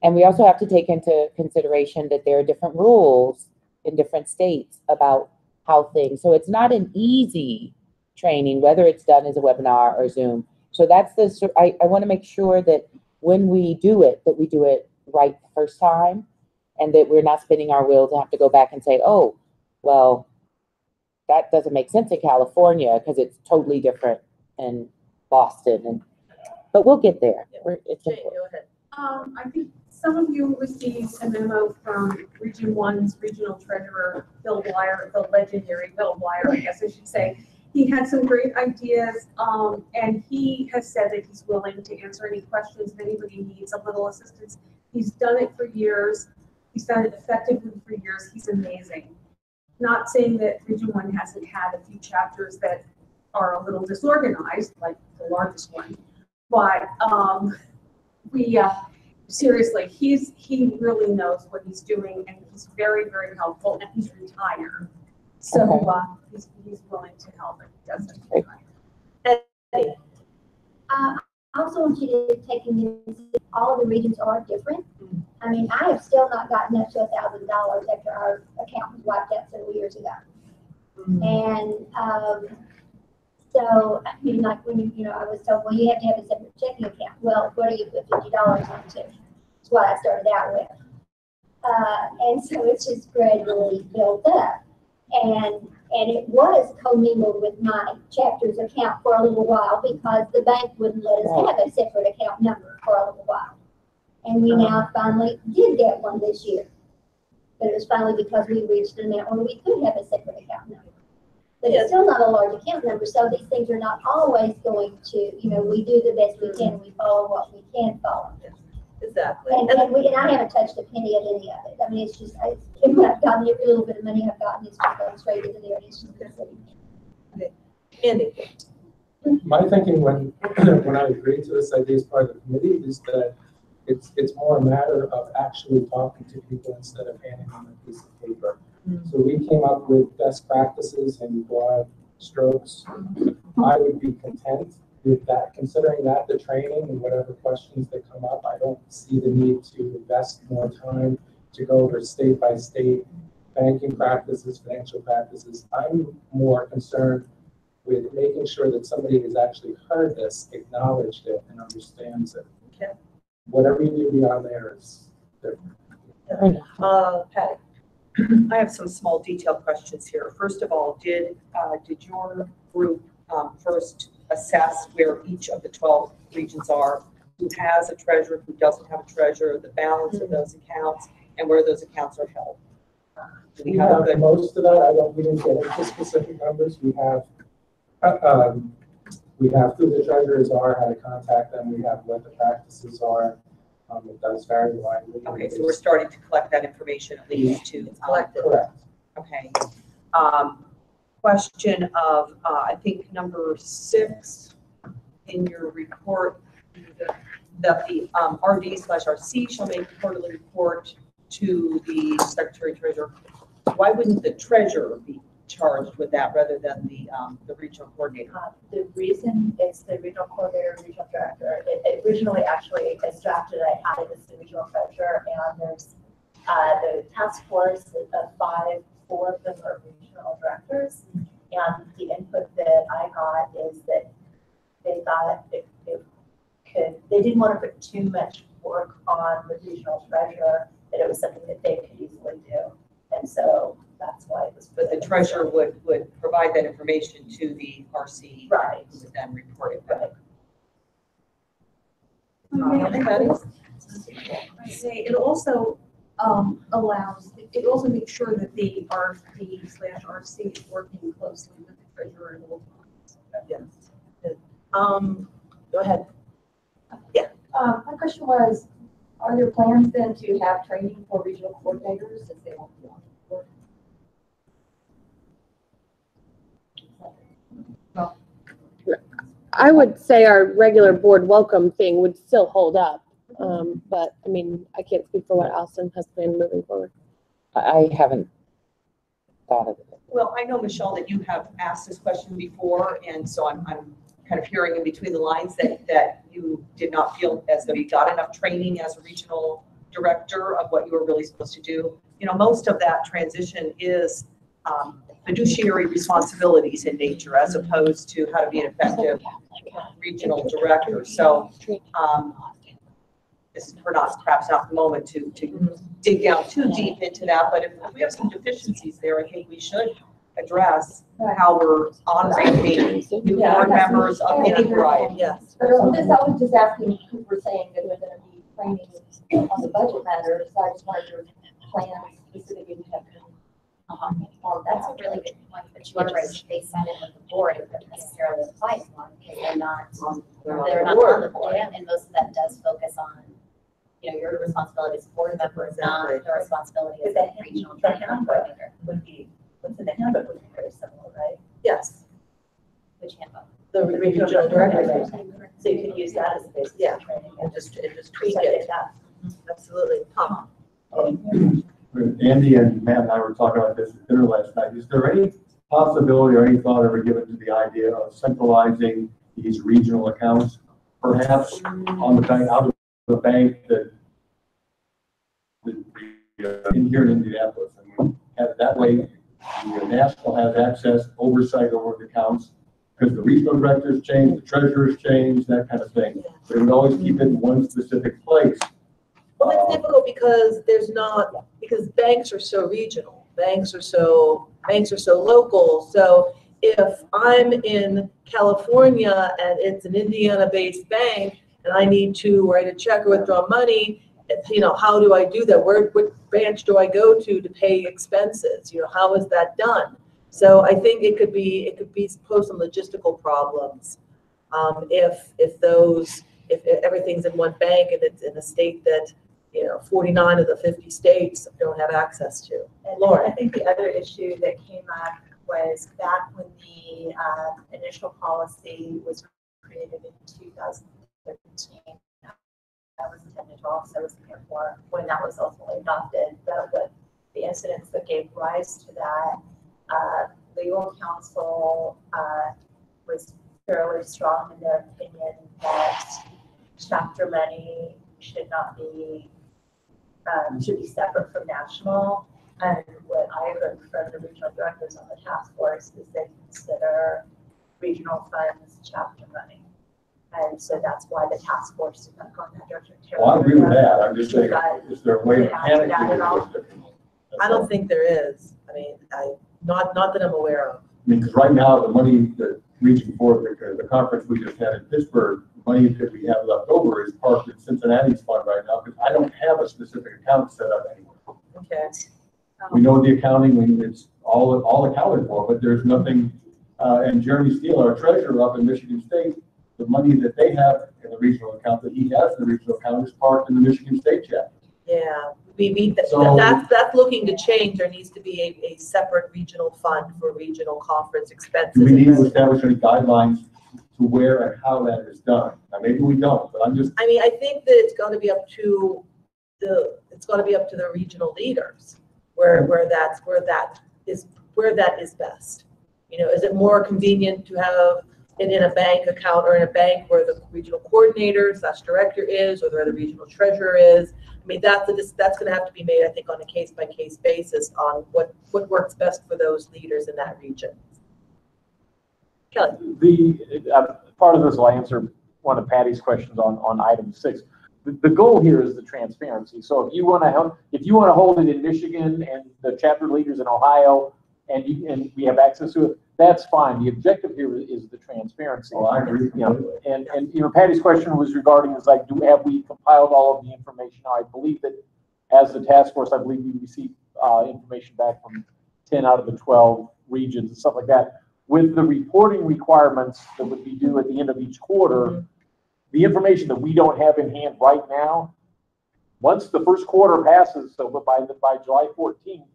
And we also have to take into consideration that there are different rules in different states about how things, so it's not an easy training, whether it's done as a webinar or Zoom. So that's I want to make sure that when we do it, that we do it right the first time, and that we're not spinning our wheels and have to go back and say, oh, well, that doesn't make sense in California because it's totally different in Boston. But we'll get there. It's Jane, important. go ahead. I think some of you received a memo from Region 1's Regional Treasurer, Bill Blyer, the legendary Bill Blyer, I guess I should say. He had some great ideas, and he has said that he's willing to answer any questions if anybody needs a little assistance. He's done it for years. He's done it effectively for years. He's amazing. Not saying that Region 1 hasn't had a few chapters that are a little disorganized, like the largest one, but seriously, he really knows what he's doing, and he's very, very helpful, and he's retired. So he's willing to help, and he doesn't. Eddie. I also want you to take into all of the regions are different. I mean, I have still not gotten up to $1,000 after our account was wiped out several years ago. And so, I mean, like when I was told, well, you have to have a separate checking account. Well, what do you put $50 on to? That's what I started out with. And so it's just gradually built up. And it was commingled with my chapter's account for a little while because the bank wouldn't let us have a separate account number for a little while. And we now finally did get one this year. But it was finally because we reached an amount where we could have a separate account number. But it's still not a large account number, so these things are not always going to, we do the best we can, we follow what we can follow. Exactly. And I haven't touched a penny of any of it. I mean, it's just, I've gotten every little bit of money I've gotten, it's just going straight into there, and it's just been sitting. Andy. My thinking when I agreed to this idea as part of the committee is that it's more a matter of actually talking to people instead of handing them a piece of paper. So we came up with best practices and broad strokes. I would be content with that, considering that the training and whatever questions that come up, I don't see the need to invest more time to go over state by state banking practices, financial practices. I'm more concerned with making sure that somebody has actually heard this, acknowledged it, and understands it. Okay. Whatever you do beyond there is different. Patty. I have some small detailed questions here. First of all, did your group first assess where each of the 12 regions are, who has a treasurer, who doesn't have a treasurer, the balance of those accounts, and where those accounts are held? Do We have most of that. We didn't get into specific numbers. We have who the treasurers are, how to contact them. We have what the practices are. It does vary widely. Okay, so we're starting to collect that information at least to collect it. Correct. Okay. Question of, I think number 6 in your report, that the RD/RC shall make a quarterly report to the Secretary Treasurer. Why wouldn't the treasurer be charged with that rather than the regional coordinator? The reason it's the regional coordinator, regional director, it originally actually, as drafted, I had it as the regional treasurer, and there's the task force of 5, 4 of them are regional directors, and the input that I got is that they thought they didn't want to put too much work on the regional treasurer, that it was something that they could easily do, and so that's why it was. But the treasurer would provide that information to the RC. Right. Who would then report it back. I say it also it also makes sure that the RFP/RC is working closely with the treasurer at all times. Yes. Go ahead. My question was, are there plans then to have training for regional coordinators if they won't be on board? I would say our regular board welcome thing would still hold up. But I mean, I can't speak for what Allison has planned moving forward. I haven't thought of it. Well, I know, Michelle, that you have asked this question before, and so I'm kind of hearing in between the lines that you did not feel as though you got enough training as a regional director of what you were really supposed to do. You know, most of that transition is fiduciary responsibilities in nature, as opposed to how to be an effective regional director. So this is perhaps not the moment to dig down too deep into that, but if we have some deficiencies there, I think we should address how we're honoring the new board members of any variety. Yes. But I was just asking, because we're saying that we're gonna be training on the budget matters, so I just wanted to plan specifically to have. That's a really good point, but you are right, they sign in with the board, it doesn't necessarily apply to them, because they're not on the board, and most of that does focus on, you know, your responsibility as a board member, not your responsibility as a regional director. Would be, what's in the handbook would be very similar, right? Yes, Which handbook? the regional director. So you could use that as a basis Yeah. for training And just tweak Check it. that. Absolutely. Tom? Andy and Matt and I were talking about this at dinner last night. Is there any possibility or any thought ever given to the idea of centralizing these regional accounts, perhaps on the bank, out of the bank that in here in Indianapolis? And have it that way, the national has access, oversight over the accounts, because the regional directors change, the treasurers change, that kind of thing. But it would always keep it in one specific place. Well, it's difficult because because banks are so regional. Banks are so local. So if I'm in California and it's an Indiana-based bank and I need to write a check or withdraw money, you know, how do I do that? What branch do I go to pay expenses? You know, how is that done? So I think it could pose some logistical problems if everything's in one bank and it's in a state that, you know, 49 of the 50 states don't have access to. And Laura? I think the other issue that came up was back when the initial policy was created in 2013. I was in 10 to 12, so I was here for when that was ultimately adopted. But with the incidents that gave rise to that, legal counsel was fairly strong in their opinion that chapter money should be separate from national. And what I heard from the regional directors on the task force is they consider regional funds chapter money. And so that's why the task force is not going that direction. Well, I agree with that. I'm just saying, is there a way of mechanically Yeah, do this differently? I don't think there is. I mean, not that I'm aware of. I mean, because right now, the money that Region 4, the conference we just had in Pittsburgh, money that we have left over is parked in Cincinnati's fund right now, because I don't have a specific account set up anywhere. Okay. We know the accounting, it's all accounted for, but there's nothing, and Jeremy Steele, our treasurer up in Michigan State, the money that they have in the regional account that he has in the regional account is parked in the Michigan State chapter. Yeah, So- that's looking to change. There needs to be a separate regional fund for regional conference expenses. Do we need to establish any guidelines to where and how that is done? Now, maybe we don't, but I'm just, I mean, I think that it's going to be up to the regional leaders where that is best. You know, is it more convenient to have it in a bank account or in a bank where the regional coordinator / director is, or where the regional treasurer is? I mean, that's going to have to be made, I think, on a case-by-case basis on what works best for those leaders in that region. Kelly? Part of this will answer one of Patty's questions on item 6. The goal here is the transparency. So if you want to hold it in Michigan and the chapter leaders in Ohio, and we have access to it, that's fine. The objective here is the transparency. well, I agree. And Patty's question was regarding have we compiled all of the information? Now, I believe that as the task force, I believe we received information back from 10 out of the 12 regions and stuff like that. With the reporting requirements that would be due at the end of each quarter, the information that we don't have in hand right now, once the first quarter passes, so by July 14th,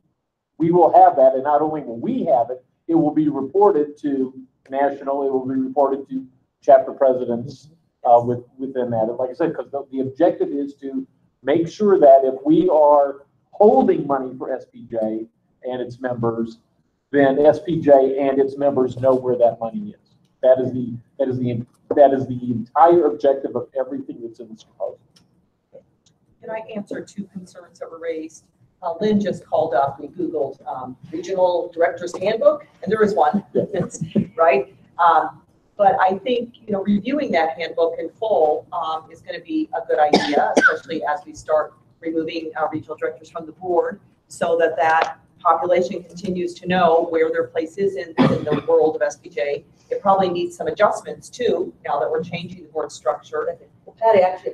we will have that, and not only will we have it, it will be reported to national, it will be reported to chapter presidents within that. And like I said, because the objective is to make sure that if we are holding money for SPJ and its members, then SPJ and its members know where that money is. That is the entire objective of everything that's in this proposal. Can I answer two concerns that were raised? Lynn just called up, we Googled Regional Directors Handbook, and there is one, right? But I think, reviewing that handbook in full is going to be a good idea, especially as we start removing regional directors from the board, so that that population continues to know where their place is in the world of SPJ. It probably needs some adjustments too, now that we're changing the board structure. Well, Patty, actually,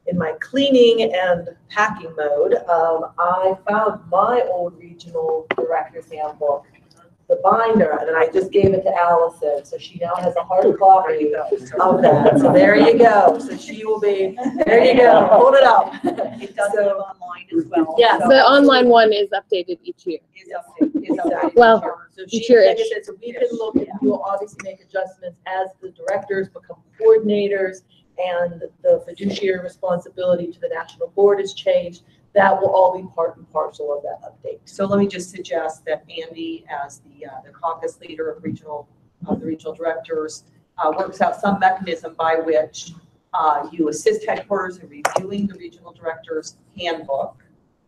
in my cleaning and packing mode, I found my old regional director's handbook, the binder, and I just gave it to Allison, so she now has a hard copy of that. So there you go. So she will be, there you go, hold it up. It does live online as well. Yeah, so the online one is updated each year. is updated Well, So each she, year like I said, so we can look and you'll obviously make adjustments as the directors become coordinators and the fiduciary responsibility to the national board is changed. That will all be part and parcel of that update. So let me just suggest that Andy, as the caucus leader of the regional directors, works out some mechanism by which you assist headquarters in reviewing the regional director's handbook,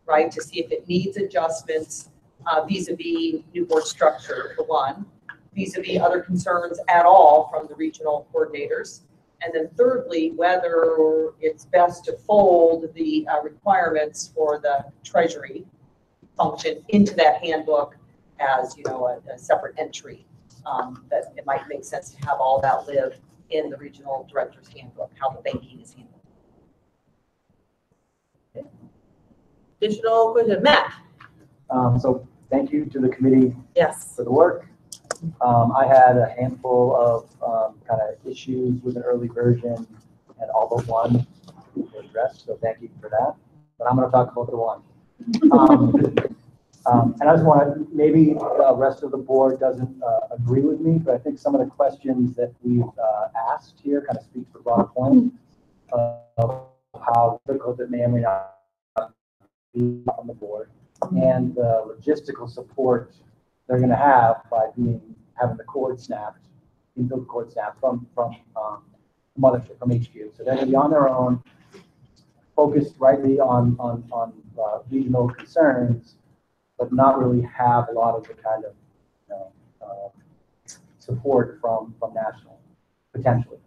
right, to see if it needs adjustments vis-a-vis new board structure, for one, vis-a-vis other concerns at all from the regional coordinators. And then thirdly, whether it's best to fold the requirements for the treasury function into that handbook as, a separate entry. That it might make sense to have all that live in the regional director's handbook, how the banking is handled. Okay. Additional question, Matt? So thank you to the committee Yes. for the work. I had a handful of kind of issues with an early version, and all but one were addressed, so thank you for that. But I'm going to talk about the one. And I just want to, maybe the rest of the board doesn't agree with me, but I think some of the questions that we've asked here kind of speak to the broader point of how difficult it may or may not be on the board, and the logistical support they're going to have by having the cord snapped, the cord snapped from mothership, from HQ. So they're going to be on their own, focused rightly on regional concerns, but not really have a lot of the kind of support from national, potentially.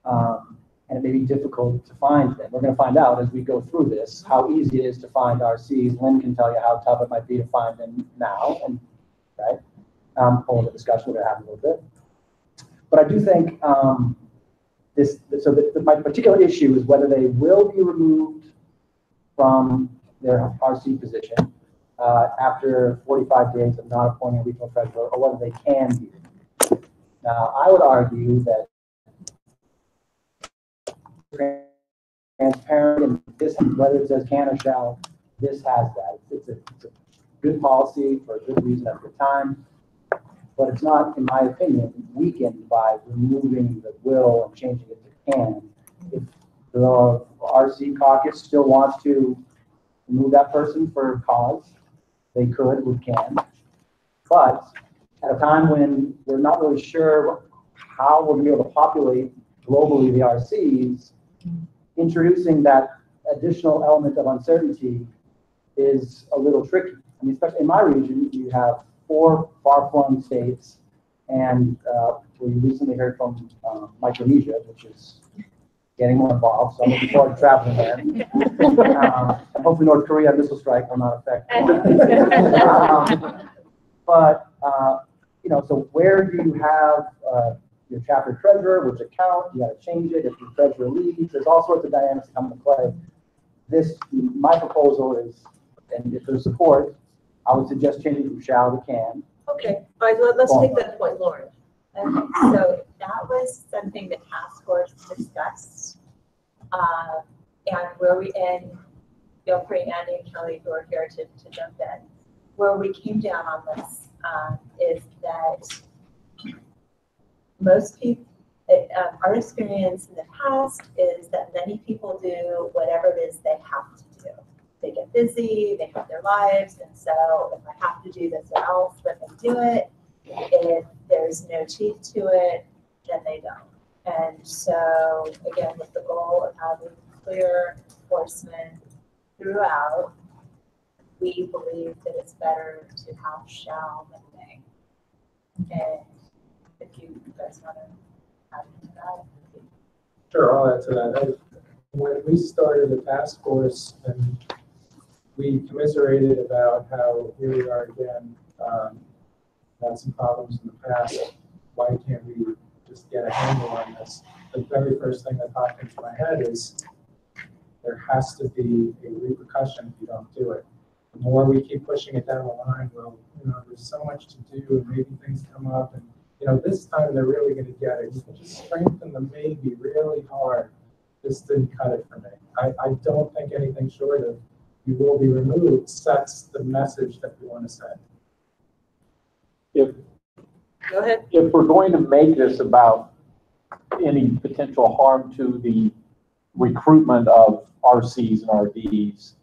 And it may be difficult to find them. We're going to find out as we go through this how easy it is to find RCs. Lynn can tell you how tough it might be to find them now, and right? All the discussion we're going to have a little bit. But I do think my particular issue is whether they will be removed from their RC position after 45 days of not appointing a regional treasurer, or whether they can be removed. Now, I would argue that transparent, and this, whether it says can or shall, this has that. It's a good policy for a good reason at a good time, but it's not, in my opinion, weakened by removing the will and changing it to can. If the RC caucus still wants to remove that person for a cause, they could with can. But at a time when we're not really sure how we'll be able to populate globally the RCs, introducing that additional element of uncertainty is a little tricky. I mean, especially in my region, you have 4 far-flung states, and we recently heard from Micronesia, which is getting more involved, so I'm looking forward to traveling there. And hopefully North Korea missile strike will not affect but, so where do you have your chapter treasurer, which account, you got to change it if your treasurer leaves, there's all sorts of dynamics that come into play. My proposal is, and if there's support, I would suggest changing from shall to can. Okay, all right, let's take that point, Lauren. Okay, so that was something the task force discussed. And feel free, Andy and Kelly, who are here to jump in. Where we came down on this is that most people, our experience in the past is that many people do whatever it is they have to do. they get busy, they have their lives, and so if I have to do this or else, then they do it. If there's no teeth to it, then they don't. And so, again, with the goal of having clear enforcement throughout, we believe that it's better to have shall than may. And if you guys want to add into that. Sure, I'll add to that. When we started the task force and we commiserated about how here we are again, had some problems in the past, why can't we just get a handle on this? The very first thing that popped into my head is there has to be a repercussion if you don't do it. The more we keep pushing it down the line, well, there's so much to do and maybe things come up and, this time they're really going to get it. You can just strengthen the maybe really hard. This didn't cut it for me. I don't think anything short of you will be removed sets the message that we want to send. Go ahead. If we're going to make this about any potential harm to the recruitment of RCs and RDs,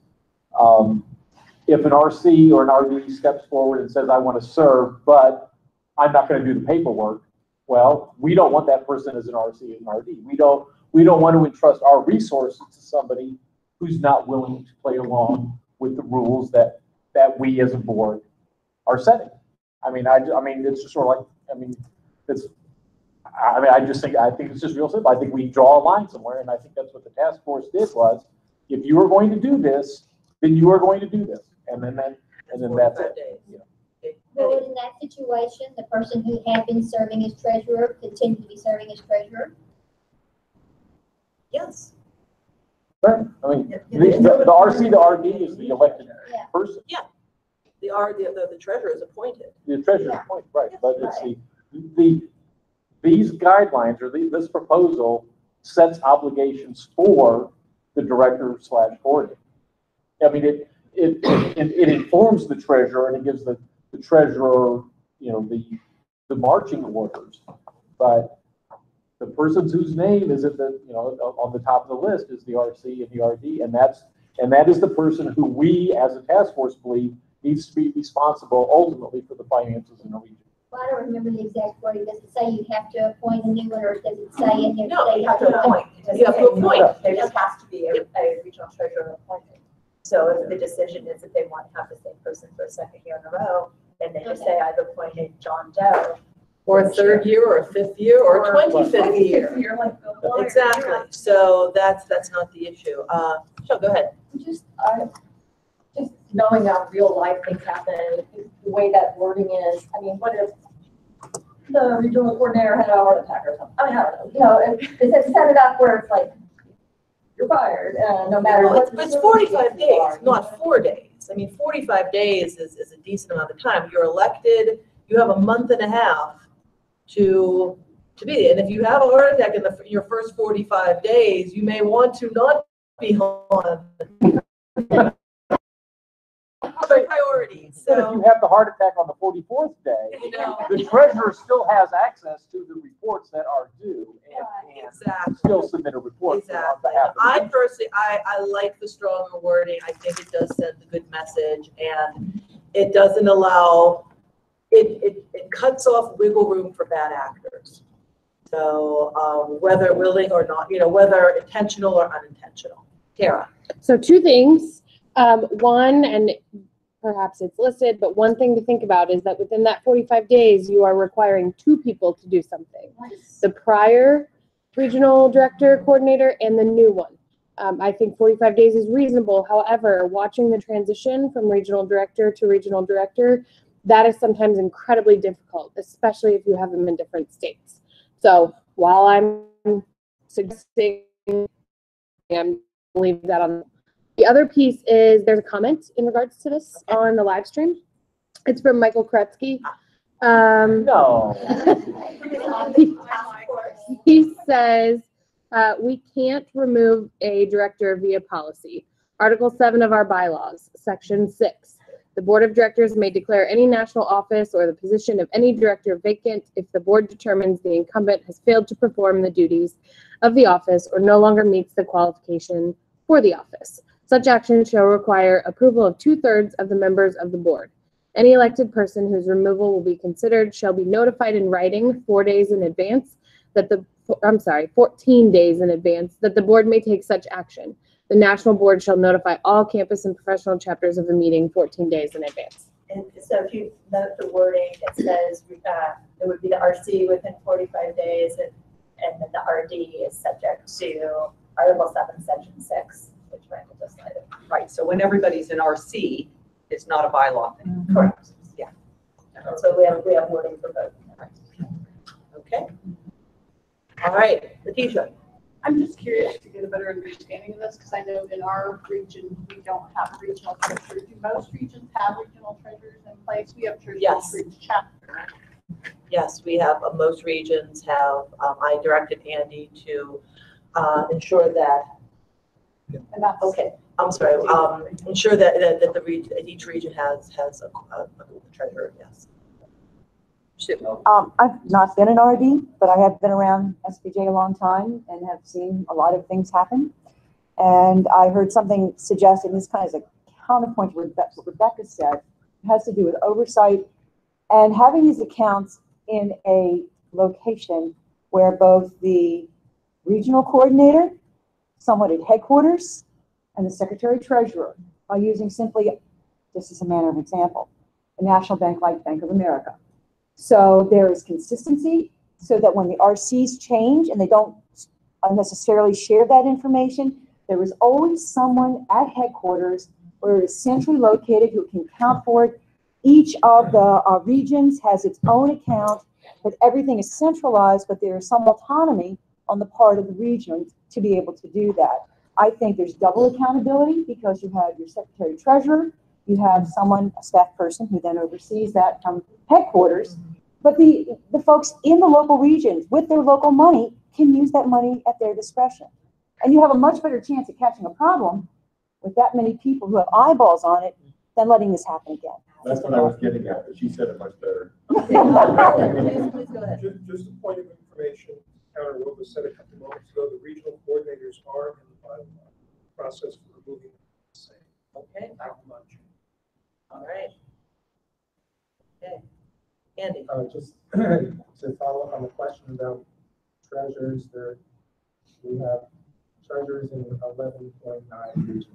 if an RC or an RD steps forward and says, I want to serve, but I'm not going to do the paperwork, well, we don't want that person as an RC and an RD. We don't want to entrust our resources to somebody who's not willing to play along with the rules that we as a board are setting. I mean, it's just sort of like, I think it's just real simple. I think we draw a line somewhere, and I think that's what the task force did was, if you are going to do this, then you are going to do this, and then that's it. Well, in that situation, the person who had been serving as treasurer continue to be serving as treasurer? Yes. Right. I mean, the RC, the RD is the elected person. Yeah. The treasurer is appointed. The treasurer is appointed, right? But it's these guidelines or this proposal sets obligations for the director / board. I mean, it informs the treasurer and it gives the treasurer, the marching orders, but the person whose name is at the, on the top of the list is the RC and the RD, and that is the person who we as a task force believe needs to be responsible ultimately for the finances in the region. Well, I don't remember the exact wording. Does it say you have to appoint a new one, or does it say in here? No, You have to appoint. You have to appoint. There just has to be a regional treasurer appointed. So if the decision is that they want to have the same person for a second year in a row, then they just say, I've appointed John Doe. Or a third year, or a fifth year, or a 25th year. Like Bill Blair. Exactly. So that's not the issue. So go ahead. Just knowing how real life things happen, the way that wording is, I mean, what if the regional coordinator had a heart attack or something? I mean, I don't know, is it set it up where it's like, you're fired, no matter what. It's 45 days, not 4 days. I mean, 45 days is a decent amount of time. You're elected, you have a month and a half to be, and if you have a heart attack in your first 45 days, you may want to not be on priorities. So if you have the heart attack on the 44th day, the treasurer still has access to the reports that are due and still submit a report. Exactly. I personally, I like the stronger wording. I think it does send a good message, and it doesn't allow, it cuts off wiggle room for bad actors. So whether willing or not, whether intentional or unintentional. Tara. So two things. One, and perhaps it's listed, but one thing to think about is that within that 45 days, you are requiring 2 people to do something. Nice. The prior regional director coordinator and the new one. I think 45 days is reasonable. However, watching the transition from regional director to regional director, that is sometimes incredibly difficult, especially if you have them in different states. So while I'm suggesting, I'm leave that on. The other piece is there's a comment in regards to this on the live stream. It's from Michael Kretsky. No. He says, we can't remove a director via policy. Article 7 of our bylaws, Section 6. The Board of Directors may declare any national office or the position of any director vacant if the board determines the incumbent has failed to perform the duties of the office or no longer meets the qualification for the office. Such action shall require approval of 2/3 of the members of the board. Any elected person whose removal will be considered shall be notified in writing 4 days in advance that 14 days in advance that the board may take such action. The national board shall notify all campus and professional chapters of the meeting 14 days in advance. And so if you note the wording, it says, it would be the RC within 45 days, and then the RD is subject to Article 7, Section 6, which Randall just cited. Right, so when everybody's in RC, it's not a bylaw thing. Correct. Yeah. So we have wording for both. Okay. All right, Letitia. I'm just curious to get a better understanding of this, because I know in our region, we don't have a regional treasurer. Do most regions have regional treasurers in place? We have treasurers for each chapter. Yes, we have, most regions have, I directed Andy to ensure that, okay, I'm sorry, ensure that each region has a treasurer, yes. I've not been an RD, but I have been around SPJ a long time and have seen a lot of things happen. And I heard something suggested, and this kind of is a counterpoint to what Rebecca said. It has to do with oversight and having these accounts in a location where both the regional coordinator, someone at headquarters, and the secretary treasurer are using simply, this is a manner of example, a national bank like Bank of America. So there is consistency so that when the RCs change and they don't unnecessarily share that information, there is always someone at headquarters where it is centrally located who can count for it. Each of the regions has its own account, but everything is centralized, but there is some autonomy on the part of the region to be able to do that. I think there's double accountability because you have your secretary treasurer, you have someone, a staff person, who then oversees that from headquarters. But the folks in the local regions with their local money can use that money at their discretion. And you have a much better chance of catching a problem with that many people who have eyeballs on it than letting this happen again. That's what I was getting at, but she said it much better. Just a point of information, counter what was said a couple moments ago, the regional coordinators are in the process for removing the same. Okay. Not much. All right. Okay. Andy. Just to follow up on the question about treasurers, we have treasurers in 11.9 regions.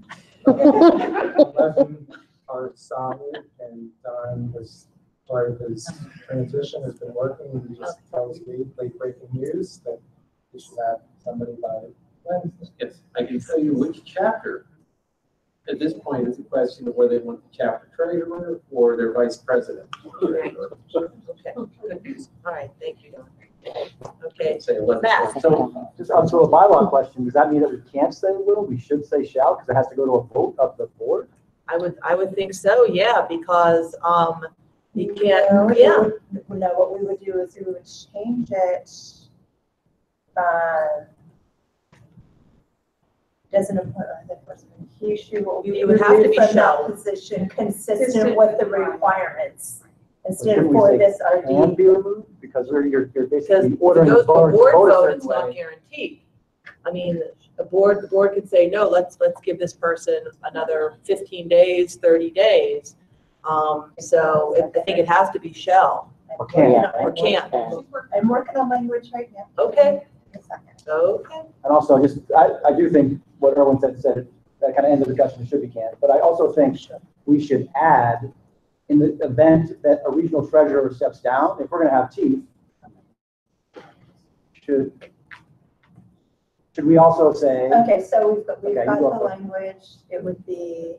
11 are solid, and Don was part of his transition, has been working, and he just tells me late breaking news that we should have somebody by Wednesday. Yes, I can tell you which chapter. At this point, it's a question of whether they want the chapter treasurer or their vice president. Okay, good news. All right, thank you, Don. Okay, Matt. So, just onto a bylaw question, does that mean that we can't say will, we should say shall, because it has to go to a vote of the board? I would think so, yeah, because you can't, No, what we would do is we would change it. Doesn't appoint the person. You would have to be shall position consistent with the requirements instead of for this RD. Can be removed because you're basically Because ordering if it goes the to a board vote a vote, certain it's not way. guaranteed. I mean, the board could say, no, let's give this person another 15 days, 30 days. So I think it has to be shall. Or can. Or can. I'm working on language right now. Okay. Okay. And also, I do think what everyone said, that kind of ends the discussion, should be can. But I also think we should add, in the event that a regional treasurer steps down, if we're going to have teeth, should we also say? Okay, so we've Okay, got you the go. language. It would be.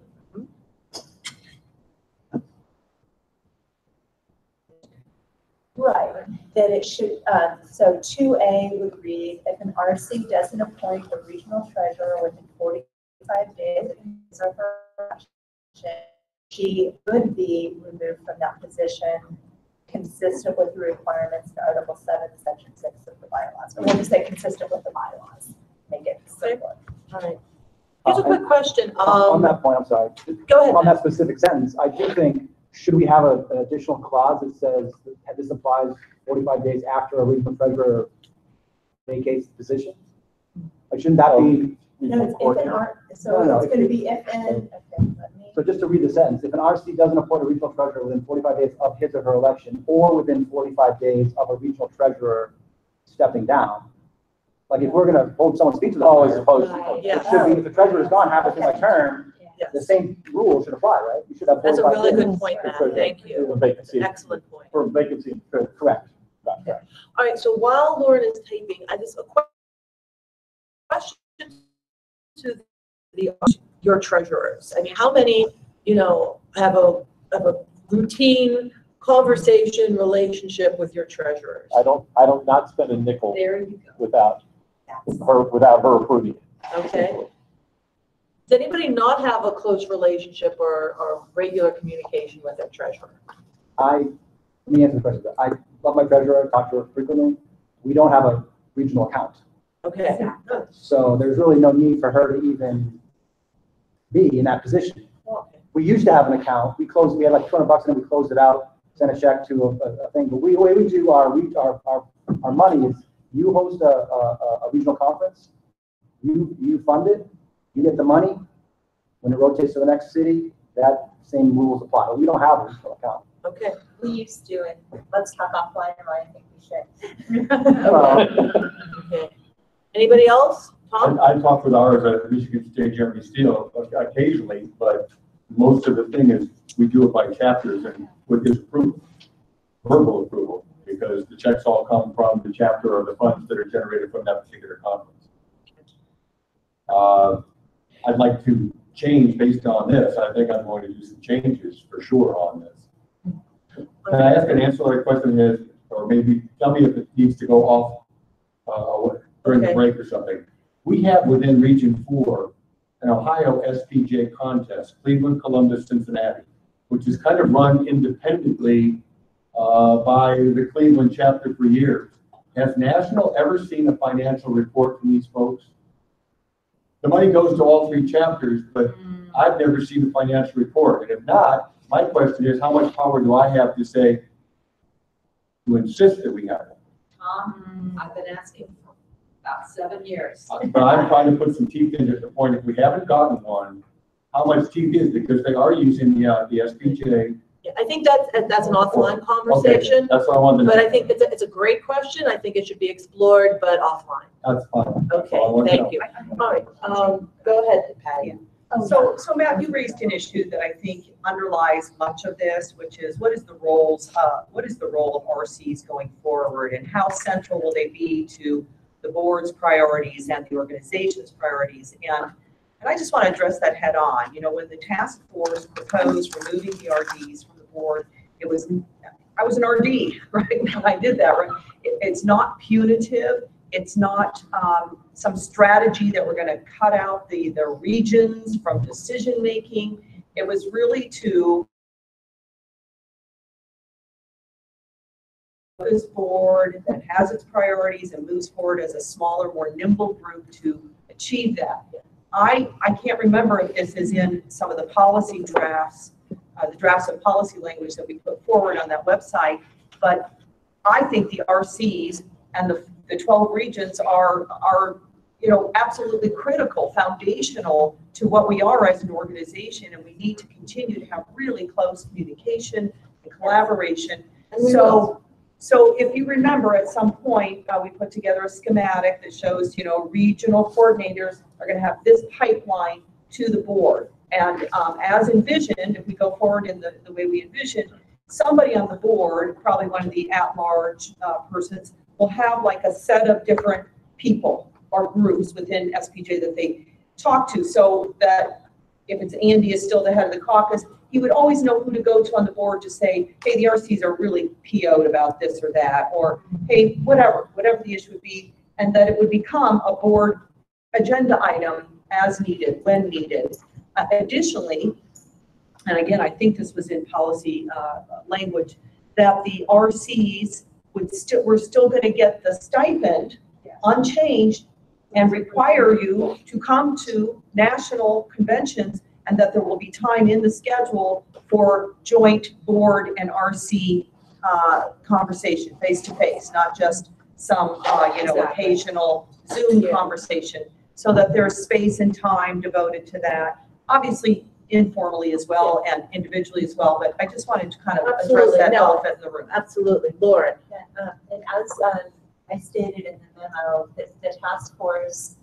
Right, that it should, so 2A would read, if an RC doesn't appoint a regional treasurer within 45 days of her election, she would be removed from that position consistent with the requirements in Article 7, Section 6 of the bylaws. Or we'll just say consistent with the bylaws, make it simpler. All right. Here's a quick question. On that point, I'm sorry. Go ahead. On that specific sentence, I do think, should we have an additional clause that says that this applies 45 days after a regional treasurer vacates the position? Like, shouldn't that be? No, So No, it's if gonna you- be if and, okay, let me. So just to read the sentence, if an RC doesn't appoint a regional treasurer within 45 days of his or her election, or within 45 days of a regional treasurer stepping down, like if we're gonna hold someone's feet to the Oh, as fire, opposed to. it should be, if the treasurer is gone halfway through my term, the same rules should apply, right? You should have That's a 45 really days. good point, Matt, For- thank you. For vacancy. Excellent point. For vacancy. Correct. All right, so while Lauren is typing, I just, a question to your treasurers. I mean, how many, have a routine conversation relationship with your treasurers? I don't not spend a nickel There you go. without her approving it. Okay. Does anybody not have a close relationship or regular communication with their treasurer? Let me answer the question. I love my treasurer, I talk to her frequently. We don't have a regional account. Okay, good. So there's really no need for her to even be in that position. Okay. We used to have an account. We had like $200 and we closed it out, sent a check to a thing. But the way we do our money is you host a regional conference, you fund it, you get the money. When it rotates to the next city, that same rules apply. But we don't have a regional account. Okay. We used to, and let's talk offline, and I think we should. Okay. Anybody else? Tom? I talk with ours at Michigan State Jeremy Steele occasionally, but most of the thing is we do it by chapters and with his approval, verbal approval, because the checks all come from the chapter or the funds that are generated from that particular conference. I'd like to change based on this. I think I'm going to do some changes for sure on this. Can I ask an ancillary question is, or maybe tell me if it needs to go off during the break or something. We have within Region 4 an Ohio SPJ contest, Cleveland, Columbus, Cincinnati, which is kind of run independently by the Cleveland chapter for years. Has National ever seen a financial report from these folks? The money goes to all three chapters, but I've never seen a financial report. And if not, my question is, how much power do I have to say, to insist that we have it? Tom, I've been asking for about 7 years. But I'm trying to put some teeth into the point, if we haven't gotten one, how much teeth is it? Because they are using the SPJ. Yeah, I think that's an offline conversation. Okay, that's what I wanted to know. But I think it's a great question. I think it should be explored, but offline. That's fine. Okay, thank you. All right, go ahead, Patty. So Matt, you raised an issue that I think underlies much of this, which is what is the role of RCs going forward, and how central will they be to the board's priorities and the organization's priorities? And I just want to address that head on. When the task force proposed removing the RDs from the board, I was an RD, right? When I did that, right? It's not punitive. It's not some strategy that we're going to cut out the regions from decision making. It was really to this board that has its priorities and moves forward as a smaller, more nimble group to achieve that. I can't remember if this is in some of the policy drafts, the drafts of policy language that we put forward on that website, but I think the RCs and the 12 regions are absolutely critical, foundational to what we are as an organization, and we need to continue to have really close communication and collaboration. So if you remember, at some point, we put together a schematic that shows, regional coordinators are going to have this pipeline to the board. And as envisioned, if we go forward in the way we envisioned, somebody on the board, probably one of the at-large persons, will have like a set of different people or groups within SPJ that they talk to, so that if it's Andy is still the head of the caucus, he would always know who to go to on the board to say, hey, the RCs are really PO'd about this or that, or hey, whatever the issue would be, and that it would become a board agenda item as needed, when needed. Additionally, and again, I think this was in policy language, that the RCs we're still going to get the stipend unchanged and require you to come to national conventions, and that there will be time in the schedule for joint board and RC conversation face to face, not just some occasional Zoom conversation. so that there's space and time devoted to that. Obviously informally as well and individually as well, but I just wanted to kind of address Absolutely, that no. elephant in the room. Absolutely, Lauren. And as I stated in the memo, the task force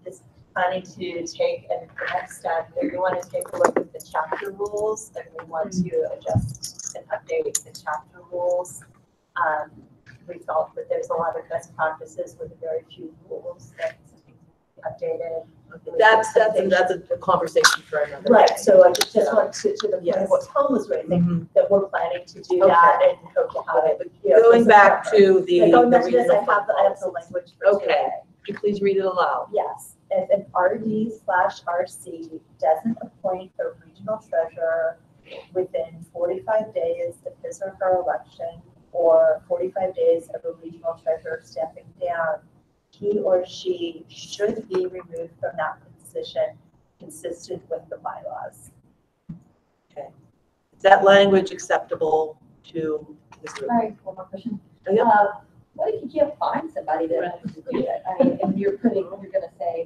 is planning to take the next step. We want to take a look at the chapter rules, and we want to adjust and update the chapter rules. We felt that there's a lot of best practices with very few rules that need to be updated. That's a conversation for another day. Right, so I just want to the point of what Tom was raising, that we're planning to do that and hope to have it. Going back to the. Going back to this, I regional have the language for Okay, today. could you please read it aloud? Yes, if an RD/RC doesn't appoint a regional treasurer within 45 days of his or her election, or 45 days of a regional treasurer stepping down, he or she should be removed from that position consistent with the bylaws. Okay. Is that language acceptable to this group? All right, one more question. Oh, yeah. What if you can't find somebody that would do it? I mean, and you're gonna say,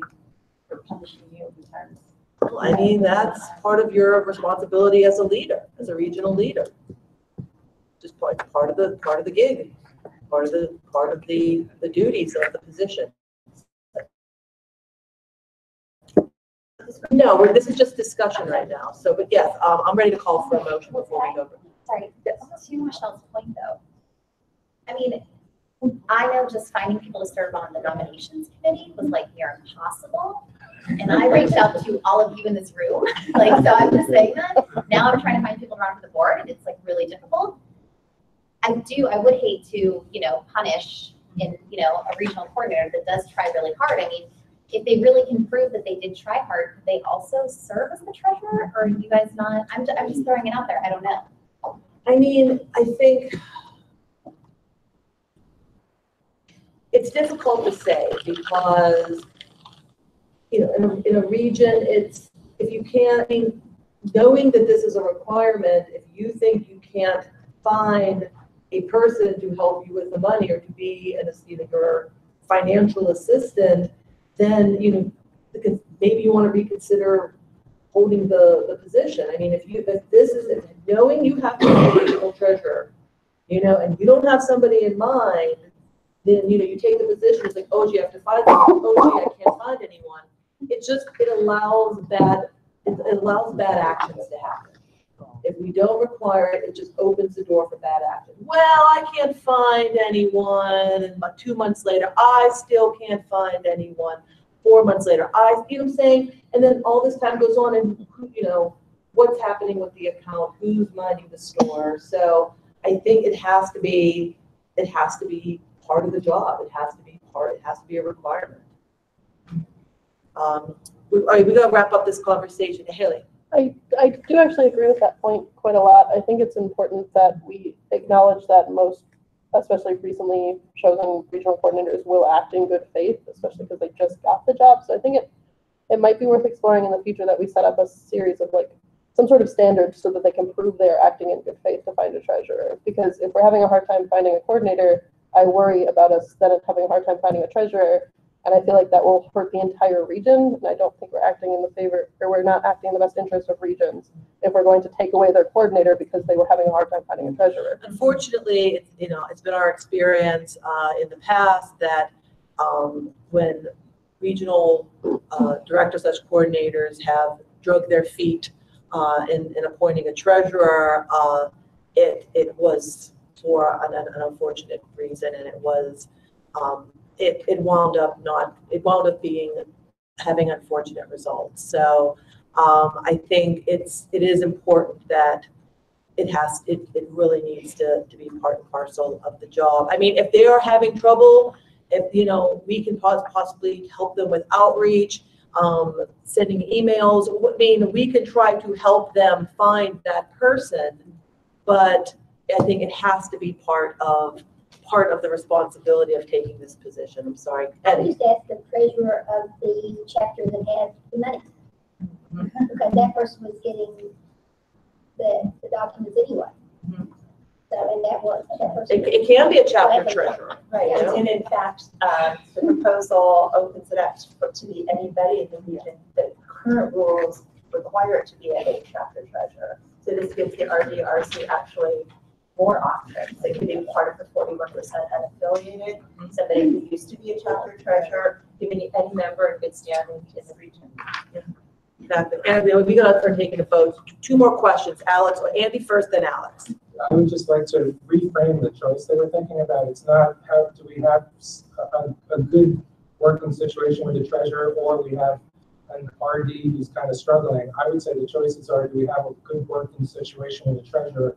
we're punishing you in terms. Well, I mean, that's part of your responsibility as a leader, as a regional leader. Just part of the gig, part of the duties of the position. No, this is just discussion right now. So, but yes, I'm ready to call for a motion before we go. Sorry, to Michelle's point though. I mean, I know just finding people to serve on the nominations committee was like near impossible. And I reached out to all of you in this room, like, so I'm just saying that. Now I'm trying to find people around for the board and it's like really difficult. I would hate to, punish a regional coordinator that does try really hard. I mean, if they really can prove that they did try hard, could they also serve as the treasurer, or are you guys not? I'm just throwing it out there. I don't know. I mean, I think it's difficult to say because, in a region, it's, if you can't, I mean, knowing that this is a requirement, if you think you can't find a person to help you with the money or to be your financial assistant, then, maybe you want to reconsider holding the position. I mean, if this is, knowing you have to be a regional treasurer, and you don't have somebody in mind, then, you take the position, it's like, oh, gee, I have to find someone, oh, gee, I can't find anyone. It allows bad actions to happen. If we don't require it, it just opens the door for bad action. Well, I can't find anyone, and 2 months later, I still can't find anyone. 4 months later, you know what I'm saying? And then all this time goes on, and what's happening with the account, who's minding the store. So I think it has to be part of the job. It has to be a requirement. All right, we gotta wrap up this conversation. Haley. I do actually agree with that point quite a lot. I think it's important that we acknowledge that most, especially recently chosen regional coordinators, will act in good faith, especially because they just got the job. So I think it might be worth exploring in the future that we set up a series of some sort of standards so that they can prove they're acting in good faith to find a treasurer. Because if we're having a hard time finding a coordinator, I worry about us then having a hard time finding a treasurer. And I feel like that will hurt the entire region. And I don't think we're acting in the favor, or we're not acting in the best interest of regions if we're going to take away their coordinator because they were having a hard time finding a treasurer. Unfortunately, it's been our experience in the past that when regional directors/coordinators have drug their feet in appointing a treasurer, it was for an unfortunate reason, and it was. It wound up having unfortunate results. So I think it is important that it really needs to be part and parcel of the job. I mean, if they are having trouble, if we can possibly help them with outreach, sending emails. I mean, we can try to help them find that person, but I think it has to be part of the responsibility of taking this position. I'm sorry. I just asked the treasurer of the chapter that had the money. Because that person was getting the documents anyway. So and that was. It can be a chapter treasurer. Right, and in fact, the proposal opens it up to be anybody in the region. The current rules require it to be a chapter treasurer. So this gives the RDRC actually more options. They can be part of the 41% unaffiliated, somebody who used to be a chapter treasurer, even any member in good standing in the region. Exactly. And we got to start taking a vote. Two more questions. Alex, or Andy first, then Alex. I would just like to reframe the choice that we're thinking about. It's not how do we have a good working situation with the treasurer, or we have an RD who's kind of struggling. I would say the choices are, do we have a good working situation with the treasurer,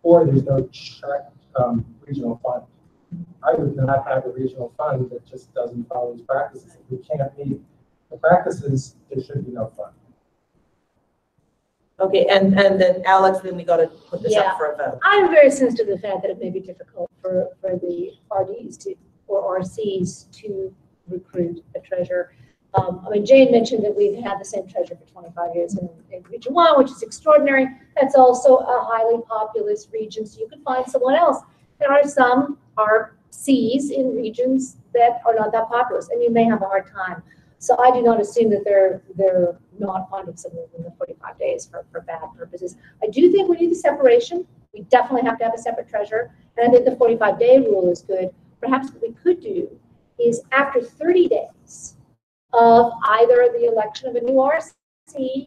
or there's no regional fund. I would not have a regional fund that just doesn't follow these practices. If we can't meet the practices, there should be no fund. Okay, and then Alex, then we got to put this up for a vote. I'm very sensitive to the fact that it may be difficult for the RDs or RCs to recruit a treasurer. I mean, Jane mentioned that we've had the same treasurer for 25 years in Region 1, which is extraordinary. That's also a highly populous region, so you can find someone else. There are some RCs in regions that are not that populous, and you may have a hard time. So I do not assume that they're not finding someone in the 45 days for bad purposes. I do think we need the separation. We definitely have to have a separate treasurer, and I think the 45-day rule is good. Perhaps what we could do is after 30 days of either the election of a new RC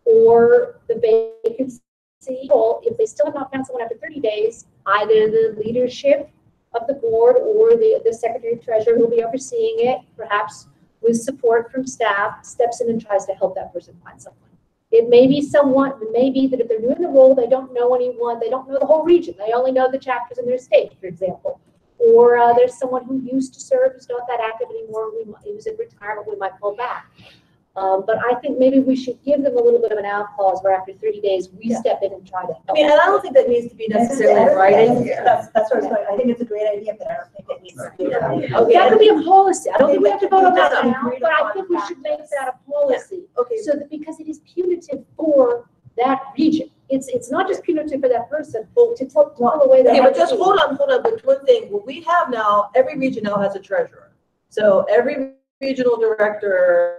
or the vacancy, if they still have not found someone after 30 days, either the leadership of the board or the secretary treasurer who will be overseeing it, perhaps with support from staff, steps in and tries to help that person find someone. It may be someone, it may be that if they're new in the role, they don't know anyone, they don't know the whole region, they only know the chapters in their state, for example. Or there's someone who used to serve who's not that active anymore, he was in retirement, we might pull back. But I think maybe we should give them a little bit of an out clause where after 30 days, we step in and try to help. I mean, and I don't think that needs to be necessarily in writing. That's what I was going. I think it's a great idea, but I don't think it needs to be in writing. Okay, that could be a policy. I don't think we have to vote on that now, but I think we should make that a policy. Okay. So that because it is punitive for that region. It's not just punitive for that person, but to tell away that. Okay, but just hold on. But one thing, what we have now, every region now has a treasurer. So every regional director,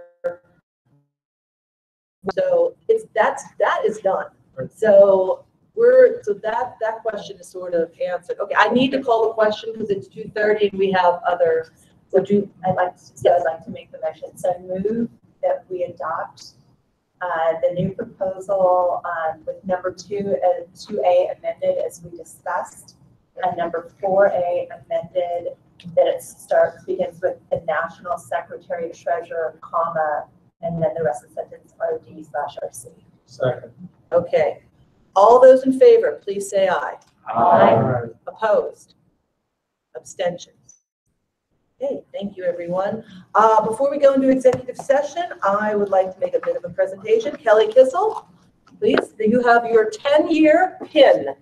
so that is done. So that question is sort of answered. Okay, I need to call the question because it's 2:30 and we have other. I'd like to make the motion. So move that we adopt the new proposal with number 2A amended as we discussed, and number 4A amended that it begins with the national secretary treasurer, comma, and then the rest of the sentence RD/RC. Second. Okay. All those in favor, please say aye. Aye. Opposed? Abstentions? Okay, thank you, everyone. Before we go into executive session, I would like to make a bit of a presentation. Kelly Kissel, please, you have your 10-year pin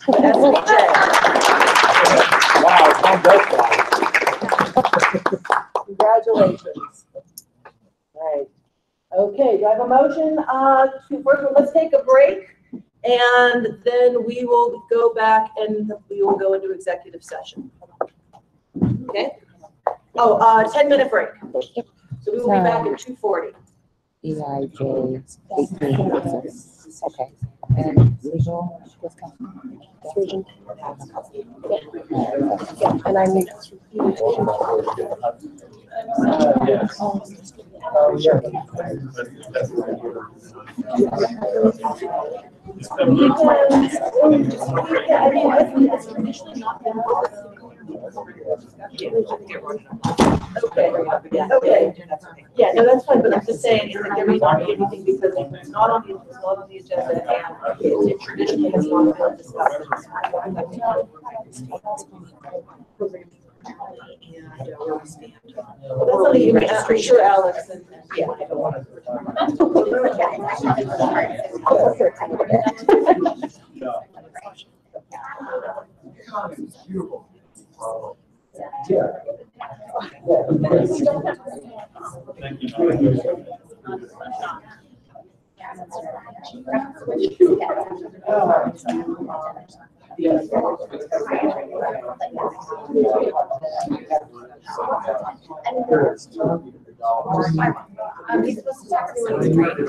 with SPJ. Wow, time does fly. Congratulations. All right. Okay, do I have a motion let's take a break and then we will go back and we will go into executive session. Okay? Oh, 10-minute break. So we will be back at 2:40. EIJ 18. Okay. And legal. Region. Yeah, and I need. Okay. Yeah, no, that's fine, but I'm just saying, is that there may not be anything because it's not on the agenda and it traditionally has not been discussed. Well, that's only you, I'm sure Alex and, yeah. Thank you. He's supposed to talk to me.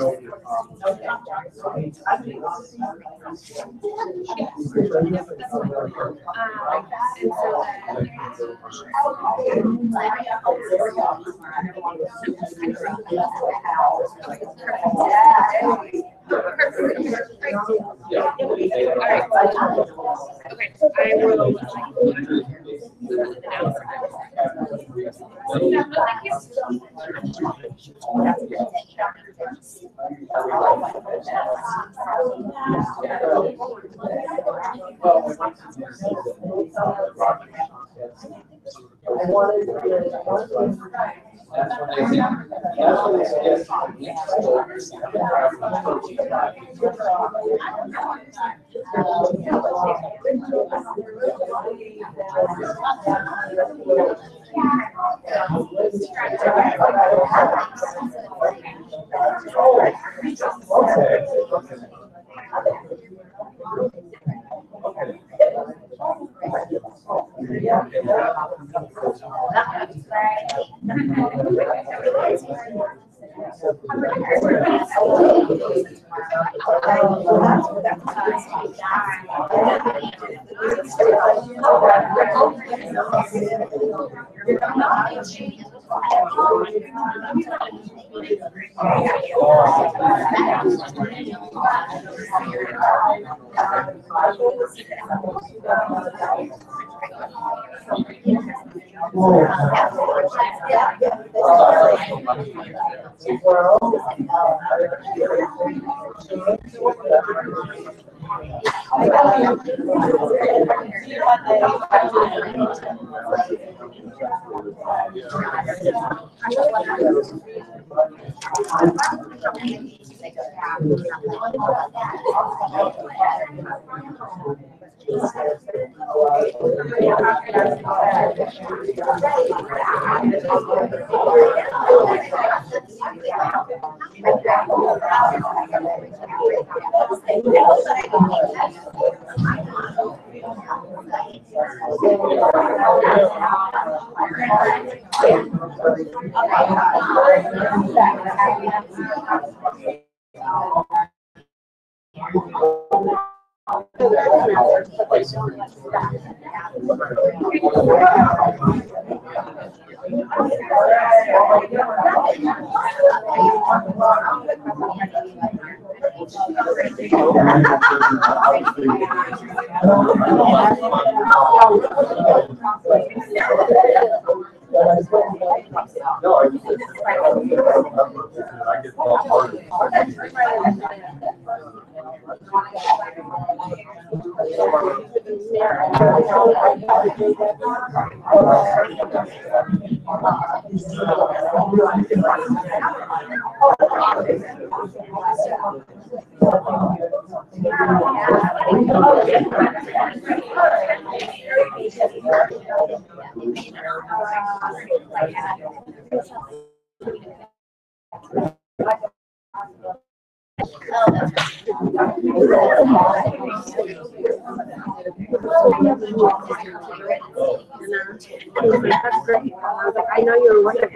I know you're wondering.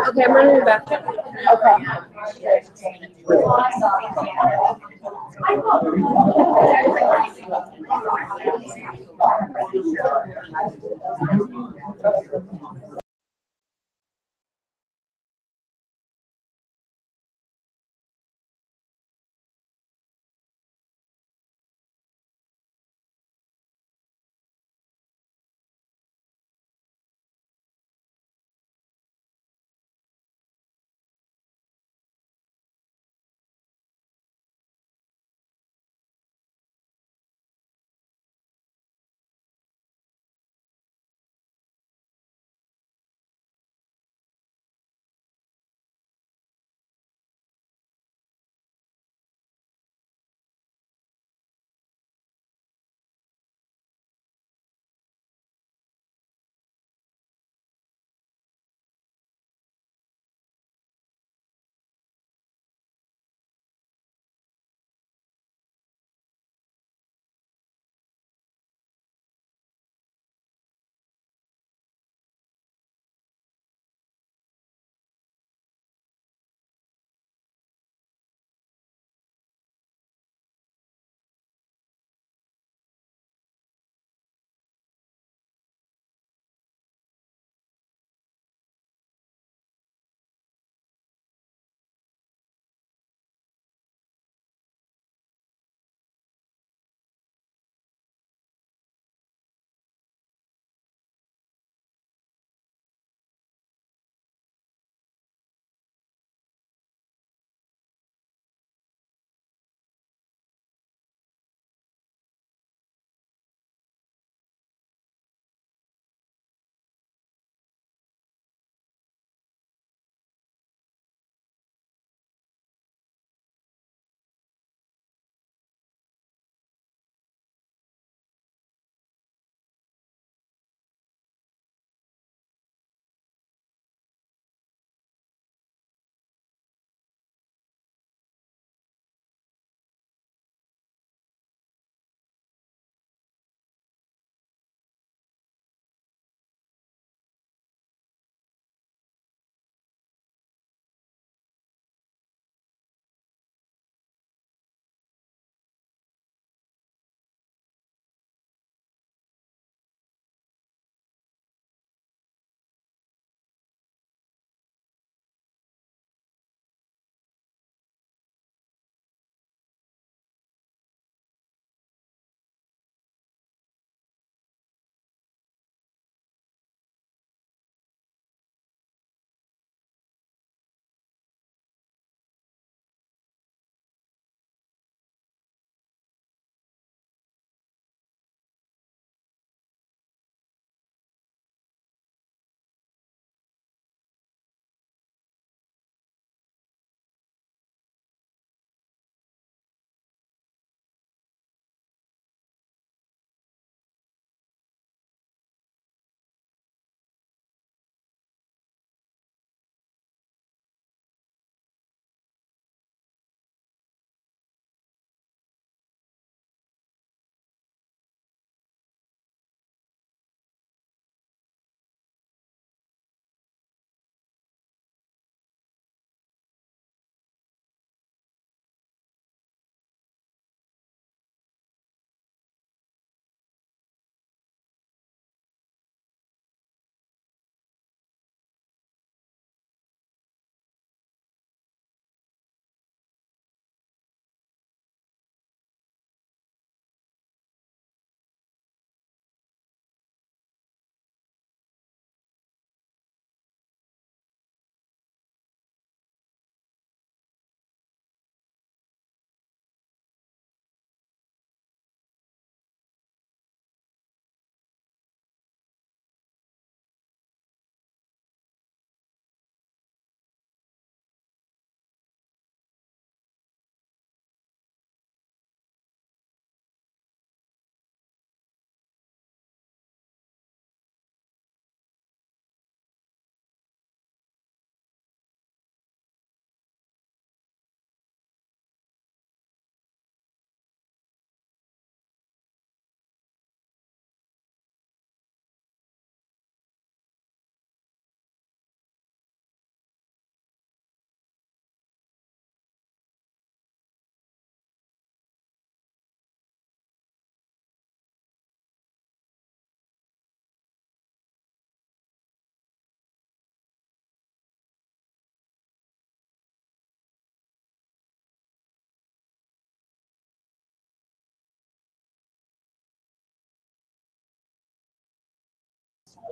Okay, I'm running back. Okay.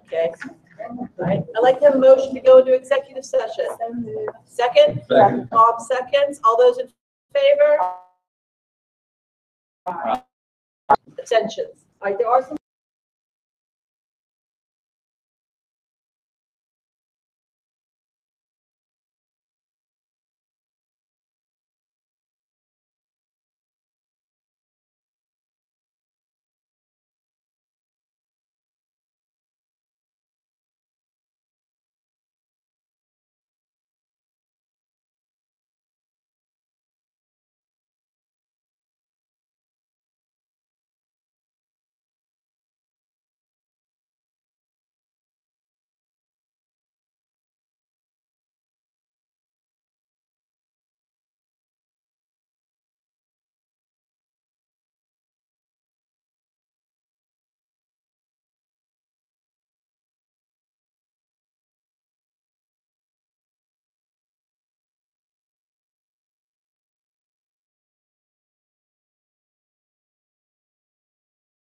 Okay. All right, I'd like to have a motion to go into executive session. Second? Second. Bob seconds. All those in favor? Abstentions. All right, there are some